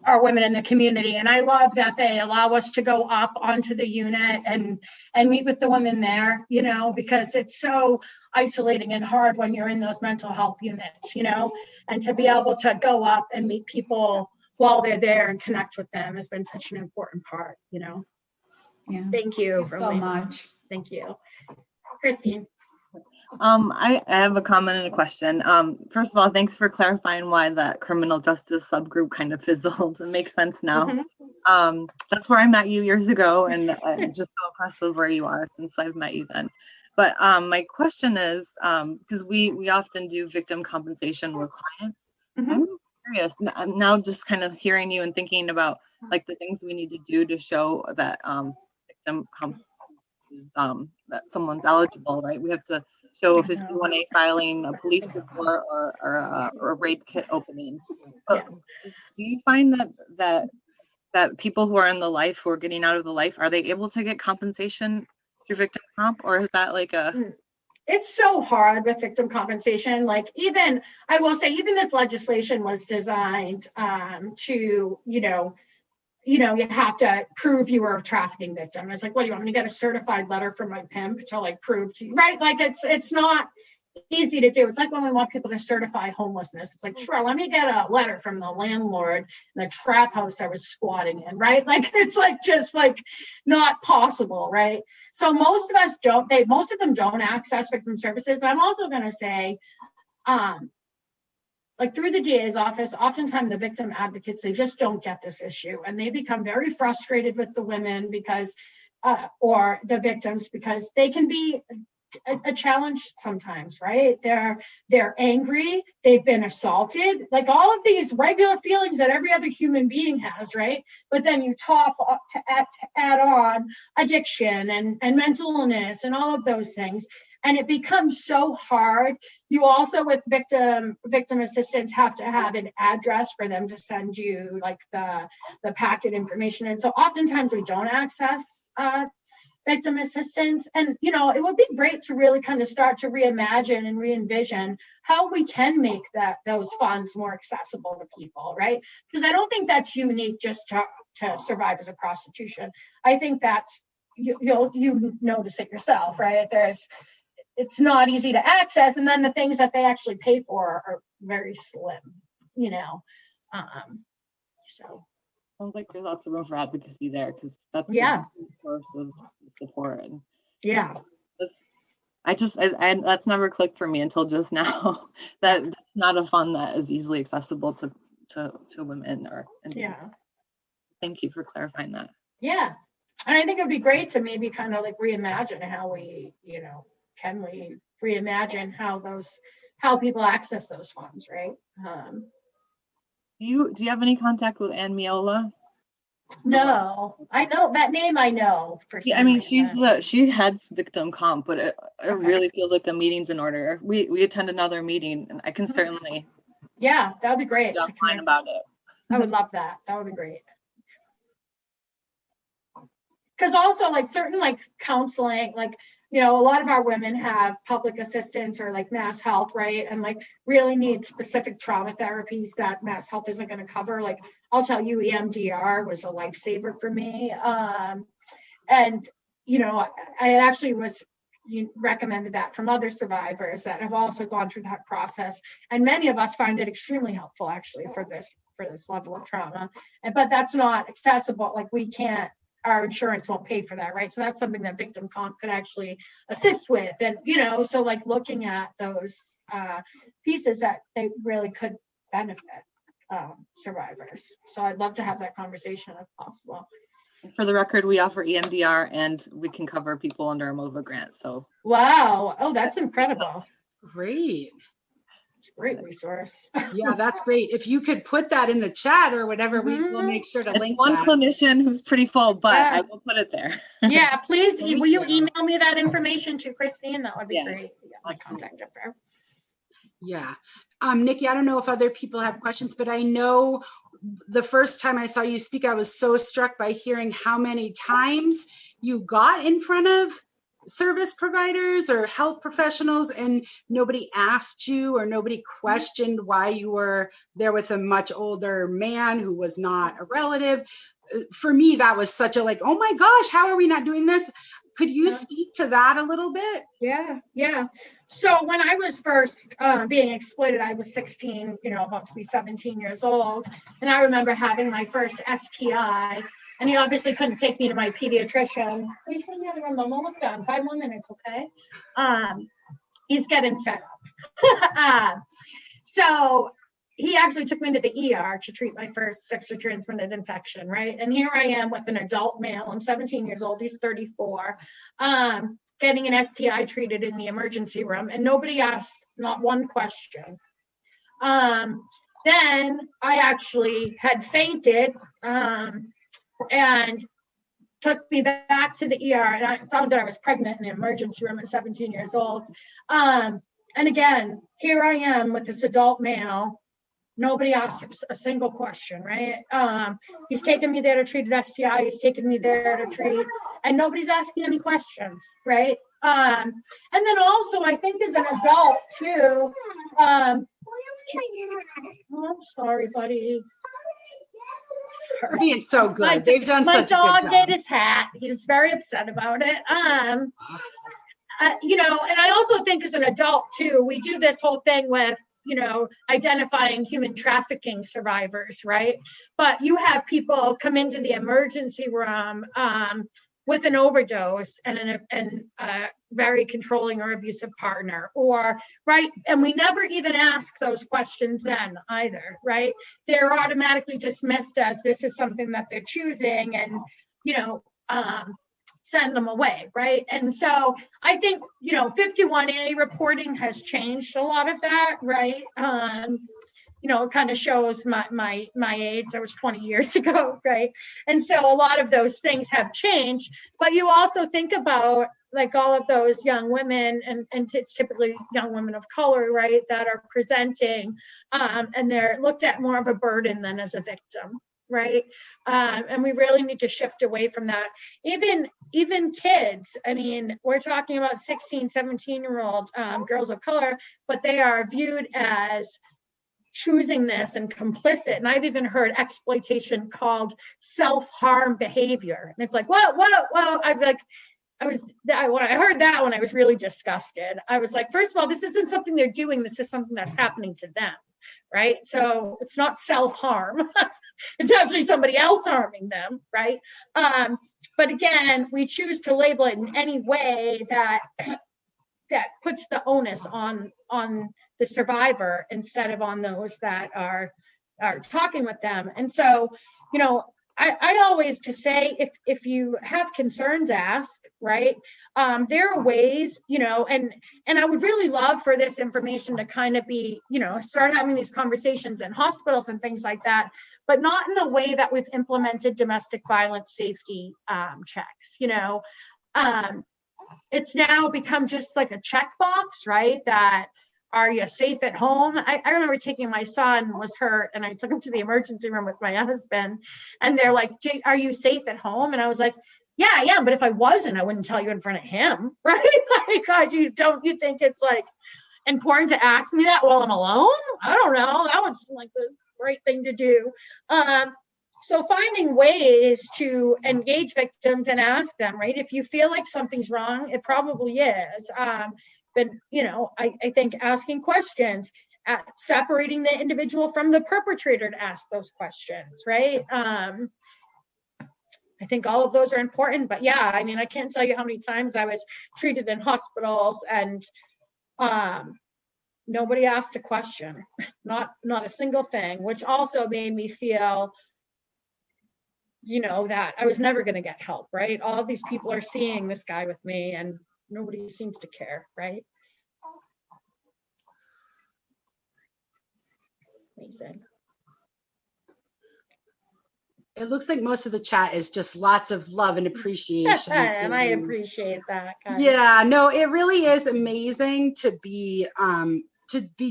our women in the community. And I love that they allow us to go up onto the unit and meet with the women there, because it's so isolating and hard when you're in those mental health units, and to be able to go up and meet people while they're there and connect with them has been such an important part, Yeah. Thank you so much. Thank you. Christine. I have a comment and a question. First of all, thanks for clarifying why that criminal justice subgroup kind of fizzled. It makes sense now. That's where I met you years ago, and I'm just so impressed with where you are since I've met you then. But my question is, because we often do victim compensation with clients, I'm curious now, just kind of hearing you and thinking about like the things we need to do to show that victim that someone's eligible, right? We have to show a 51A filing, a police report, or a rape kit opening. But do you find that people who are in the life, who are getting out of the life, are they able to get compensation through victim comp, or is that like a? It's so hard with victim compensation. Like, even, I will say, even this legislation was designed to, you have to prove you were a trafficking victim. It's like, what do you want me to get a certified letter from my pimp to like prove to you, right? Like, it's not easy to do. It's like when we want people to certify homelessness. It's like, sure, let me get a letter from the landlord in the trap house I was squatting in, right? Like, it's like just like not possible, right? So most of them don't access victim services. But I'm also going to say, like through the DA's office, oftentimes the victim advocates, they just don't get this issue, and they become very frustrated with the women because, or the victims, because they can be a challenge sometimes, right? They're angry, they've been assaulted, like all of these regular feelings that every other human being has, right? But then you top up to add on addiction and mental illness and all of those things. And it becomes so hard. You also, with victim assistance, have to have an address for them to send you like the packet information. And so oftentimes we don't access victim assistance. And, it would be great to really kind of start to reimagine and re-envision how we can make those funds more accessible to people, right? Because I don't think that's unique just to survivors of prostitution. I think that's, you notice it yourself, right? It's not easy to access, and then the things that they actually pay for are very slim, so. Sounds like there's lots of room for advocacy there, because that's a source of support. And that's never clicked for me until just now. That's not a fund that is easily accessible to women Thank you for clarifying that. Yeah, and I think it'd be great to maybe kind of like reimagine how we, can we reimagine how people access those funds, right? Do you have any contact with Ann Miola? No, I know that name. I know for some I mean, reason. she heads victim comp, but it really feels like the meeting's in order. We attend another meeting, and I can certainly. Yeah, that would be great. Offline about it. I would love that. That would be great. Because also, like certain like counseling, like you know, a lot of our women have public assistance or like Mass Health, right? And like really need specific trauma therapies that Mass Health isn't going to cover. Like I'll tell you, EMDR was a lifesaver for me. And, you know, I actually was recommended that from other survivors that have also gone through that process. And many of us find it extremely helpful actually for this level of trauma. But that's not accessible. Like we can't, our insurance won't pay for that, right? So that's something that victim comp could actually assist with. And, you know, so like looking at those pieces that they really could benefit survivors. So I'd love to have that conversation if possible. For the record, we offer EMDR and we can cover people under a MOVA grant. So wow. Oh, that's incredible. Great. It's a great resource. Yeah, that's great. If you could put that in the chat or whatever, we will make sure to link one that. clinician who's pretty full, but I will put it there. Yeah, please. Thank Will you you. email me that information to Christine? That would be great. Yeah, my contact info. Yeah. Nikki, I don't know if other people have questions, but I know the first time I saw you speak, I was so struck by hearing how many times you got in front of service providers or health professionals and nobody asked you or nobody questioned why you were there with a much older man who was not a relative. For me, that was such a like, oh my gosh, how are we not doing this? Could you speak to that a little bit? Yeah. So when I was first being exploited, I was 16, you know, about to be 17 years old. And I remember having my first STI, and he obviously couldn't take me to my pediatrician. Please come in the other room. I'm almost done. 5 more minutes, okay? He's getting fed up. So he actually took me to the ER to treat my first sexually transmitted infection, right? And here I am with an adult male. I'm 17 years old. He's 34. Getting an STI treated in the emergency room, and nobody asked not one question. Then I actually had fainted and took me back to the ER, and I found that I was pregnant in the emergency room at 17 years old. And again, here I am with this adult male. Nobody asked a single question, right? He's taken me there to treat an STI. He's taken me there to treat, and nobody's asking any questions, right? And then also, I think as an adult too, oh, I'm sorry, buddy. You're being so good. They've done such a good job. My dog ate his hat. He's very upset about it. You know, and I also think as an adult too, we do this whole thing with, you know, identifying human trafficking survivors, right? But you have people come into the emergency room with an overdose and a very controlling or abusive partner, or, right? And we never even ask those questions then either, right? They're automatically dismissed as this is something that they're choosing, and, you know, send them away, right? And so I think, you know, 51A reporting has changed a lot of that, right? You know, it kind of shows my age. That was 20 years ago, right? And so a lot of those things have changed, but you also think about like all of those young women, and it's typically young women of color, right, that are presenting, and they're looked at more of a burden than as a victim, right? And we really need to shift away from that. Even kids, I mean, we're talking about 16, 17-year-old girls of color, but they are viewed as choosing this and complicit. And I've even heard exploitation called self-harm behavior. And it's like, well, when I heard that one, I was really disgusted. I was like, first of all, this isn't something they're doing. This is something that's happening to them, right? So it's not self-harm. It's actually somebody else harming them, right? But again, we choose to label it in any way that puts the onus on the survivor instead of on those that are talking with them. And so, you know, I always just say, if you have concerns, ask, right? There are ways, you know, and I would really love for this information to kind of be, you know, start having these conversations in hospitals and things like that, but not in the way that we've implemented domestic violence safety checks, you know. It's now become just like a checkbox, right? That, are you safe at home? I remember taking my son was hurt, and I took him to the emergency room with my husband, and they're like, are you safe at home? And I was like, yeah, but if I wasn't, I wouldn't tell you in front of him, right? Like, God, don't you think it's like important to ask me that while I'm alone? I don't know. That would seem like the right thing to do. So finding ways to engage victims and ask them, right? If you feel like something's wrong, it probably is. But, you know, I think asking questions, separating the individual from the perpetrator to ask those questions, right? I think all of those are important, but yeah, I mean, I can't tell you how many times I was treated in hospitals and nobody asked a question, not a single thing, which also made me feel, you know, that I was never going to get help, right? All of these people are seeing this guy with me and nobody seems to care, right? Amazing. It looks like most of the chat is just lots of love and appreciation. And I appreciate that, guys. Yeah, no, it really is amazing to be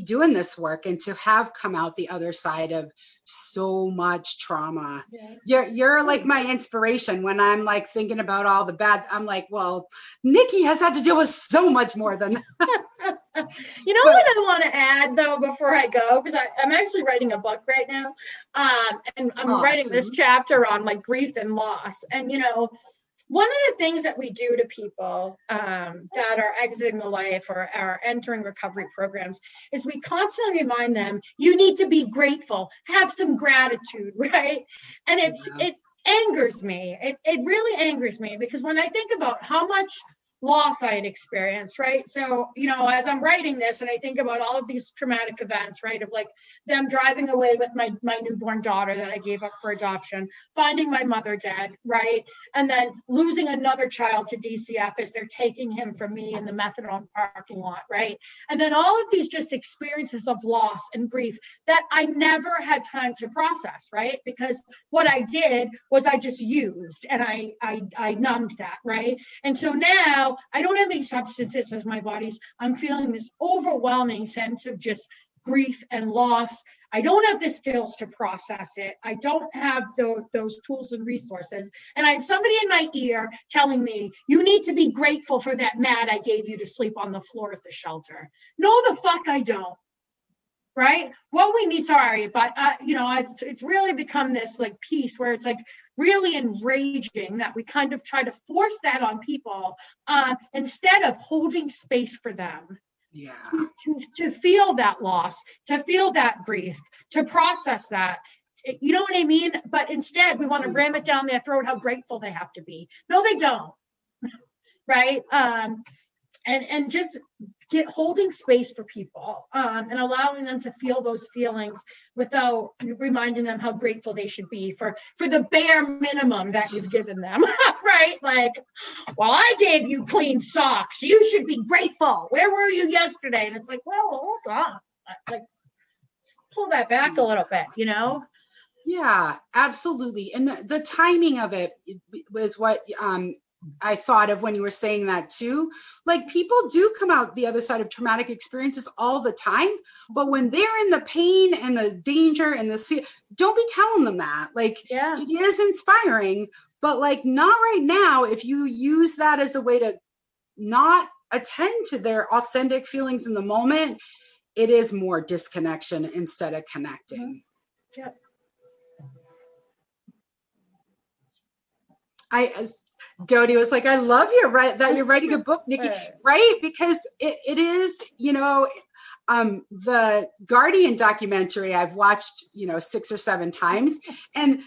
doing this work and to have come out the other side of so much trauma. Yeah. You're like my inspiration when I'm like thinking about all the bad. I'm like, well, Nikki has had to deal with so much more than that. You know what I want to add though before I go, because I'm actually writing a book right now, and I'm writing this chapter on like grief and loss. And you know, one of the things that we do to people that are exiting the life or are entering recovery programs is we constantly remind them, you need to be grateful, have some gratitude, right? And it angers me. It really angers me because when I think about how much loss I had experienced, right? So, you know, as I'm writing this and I think about all of these traumatic events, right? Of like them driving away with my newborn daughter that I gave up for adoption, finding my mother dead, right? And then losing another child to DCF as they're taking him from me in the methadone parking lot, right? And then all of these just experiences of loss and grief that I never had time to process, right? Because what I did was I just used and I numbed that, right? And so now I don't have any substances as my body's. I'm feeling this overwhelming sense of just grief and loss. I don't have the skills to process it. I don't have those tools and resources. And I have somebody in my ear telling me, you need to be grateful for that mat I gave you to sleep on the floor at the shelter. No, the fuck I don't. Right? What we need, sorry, but you know, it's really become this like piece where it's like really enraging that we kind of try to force that on people instead of holding space for them. Yeah. To feel that loss, to feel that grief, to process that. You know what I mean? But instead, we want to ram it down their throat how grateful they have to be. No, they don't. Right? And just holding space for people and allowing them to feel those feelings without reminding them how grateful they should be for the bare minimum that you've given them, right? Like, well, I gave you clean socks. You should be grateful. Where were you yesterday? And it's like, well, hold on. Like, pull that back a little bit, you know? Yeah, absolutely. And the timing of it was what I thought of when you were saying that too. Like people do come out the other side of traumatic experiences all the time, but when they're in the pain and the danger and don't be telling them that. Like it is inspiring, but like not right now. If you use that as a way to not attend to their authentic feelings in the moment, it is more disconnection instead of connecting. Yep. Dodie was like, I love that you're writing a book, Nikki, right? Because it is, you know, the Guardian documentary I've watched, you know, 6 or 7 times, and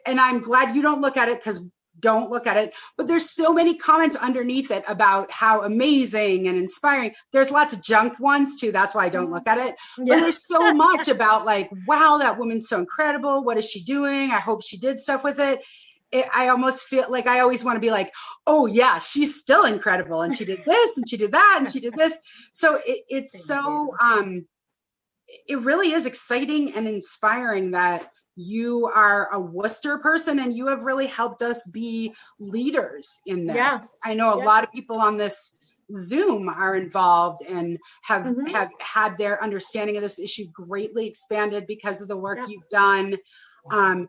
I'm glad you don't look at it because don't look at it, but there's so many comments underneath it about how amazing and inspiring. There's lots of junk ones too. That's why I don't look at it. But there's so much about like, wow, that woman's so incredible. What is she doing? I hope she did stuff with it. I almost feel like I always want to be like, oh yeah, she's still incredible. And she did this and she did that and she did this. So it's so, it really is exciting and inspiring that you are a Worcester person and you have really helped us be leaders in this. Yeah. I know a lot of people on this Zoom are involved and have had their understanding of this issue greatly expanded because of the work you've done. and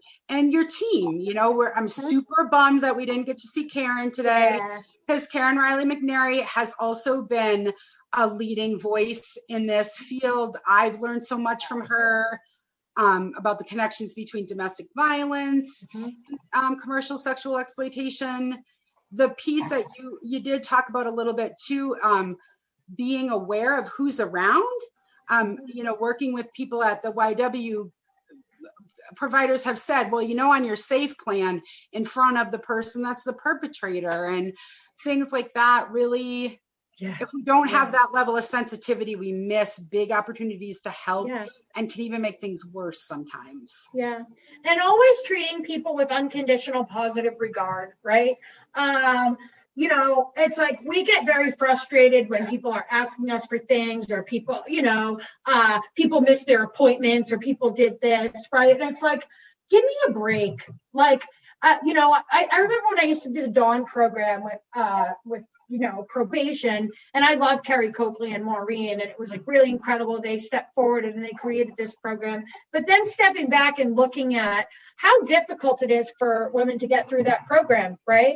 your team. You know, I'm super bummed that we didn't get to see Karen today, because Karen Riley McNary has also been a leading voice in this field. I've learned so much from her about the connections between domestic violence, commercial sexual exploitation. The piece that you did talk about a little bit too, being aware of who's around, you know, working with people at the YW, providers have said, well, you know, on your safe plan in front of the person that's the perpetrator, and things like that. Really, if we don't have that level of sensitivity, we miss big opportunities to help and can even make things worse sometimes. And always treating people with unconditional positive regard, right? You know, it's like we get very frustrated when people are asking us for things, or people, you know, people miss their appointments, or people did this, right? And it's like, give me a break. Like, you know, I remember when I used to do the Dawn program with you know, probation, and I love Carrie Coakley and Maureen, and it was like really incredible. They stepped forward and they created this program. But then stepping back and looking at how difficult it is for women to get through that program, right?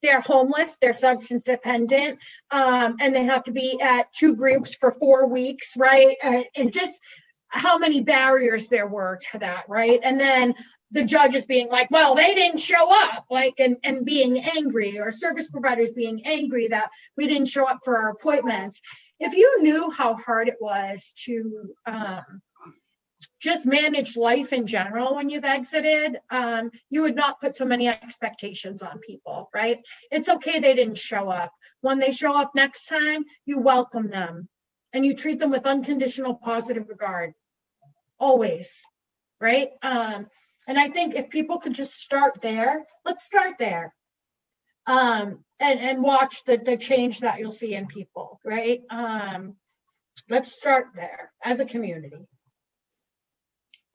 They're homeless, they're substance dependent, and they have to be at 2 groups for 4 weeks, right? And just how many barriers there were to that, right? And then the judges being like, well, they didn't show up, like, and being angry, or service providers being angry that we didn't show up for our appointments. If you knew how hard it was to just manage life in general when you've exited, you would not put so many expectations on people, right? It's okay they didn't show up. When they show up next time, you welcome them and you treat them with unconditional positive regard, always, right? And I think if people could just start there, let's start there, and watch the change that you'll see in people, right? Let's start there as a community.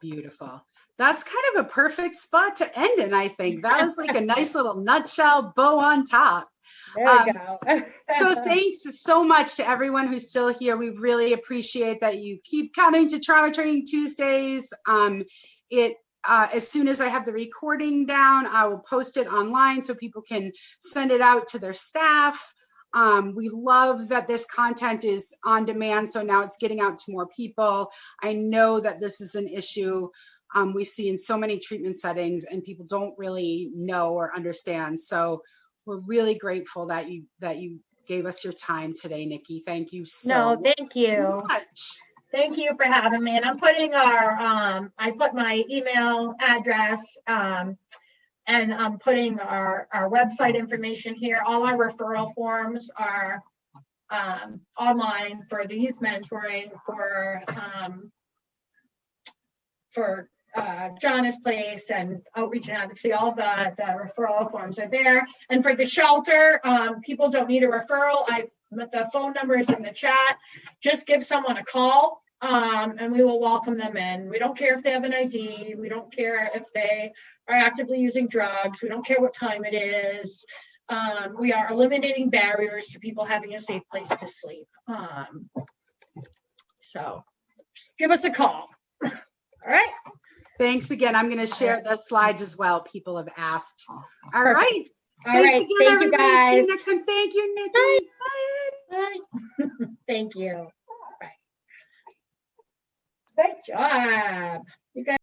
Beautiful. That's kind of a perfect spot to end in, I think. That was like a nice little nutshell bow on top. There we go. So thanks so much to everyone who's still here. We really appreciate that you keep coming to Trauma Training Tuesdays. As soon as I have the recording down, I will post it online so people can send it out to their staff. We love that this content is on demand, so now it's getting out to more people. I know that this is an issue we see in so many treatment settings, and people don't really know or understand. So we're really grateful that you gave us your time today, Nikki. Thank you so thank you much. Thank you for having me. And I'm putting I put my email address, and I'm putting our website information here. All our referral forms are online for the youth mentoring, for Jana's place and outreach and advocacy. All the referral forms are there. And for the shelter, people don't need a referral. The phone number is in the chat. Just give someone a call, and we will welcome them in. We don't care if they have an ID. We don't care if they are actively using drugs. We don't care what time it is. We are eliminating barriers to people having a safe place to sleep. So just give us a call. All right. Thanks again. I'm going to share the slides as well. People have asked. All Perfect. right. All Thanks right. again, Thank everybody. you guys. See you next time. Thank you, Nikki. Bye. Bye. Thank you. Bye. Good job. You guys.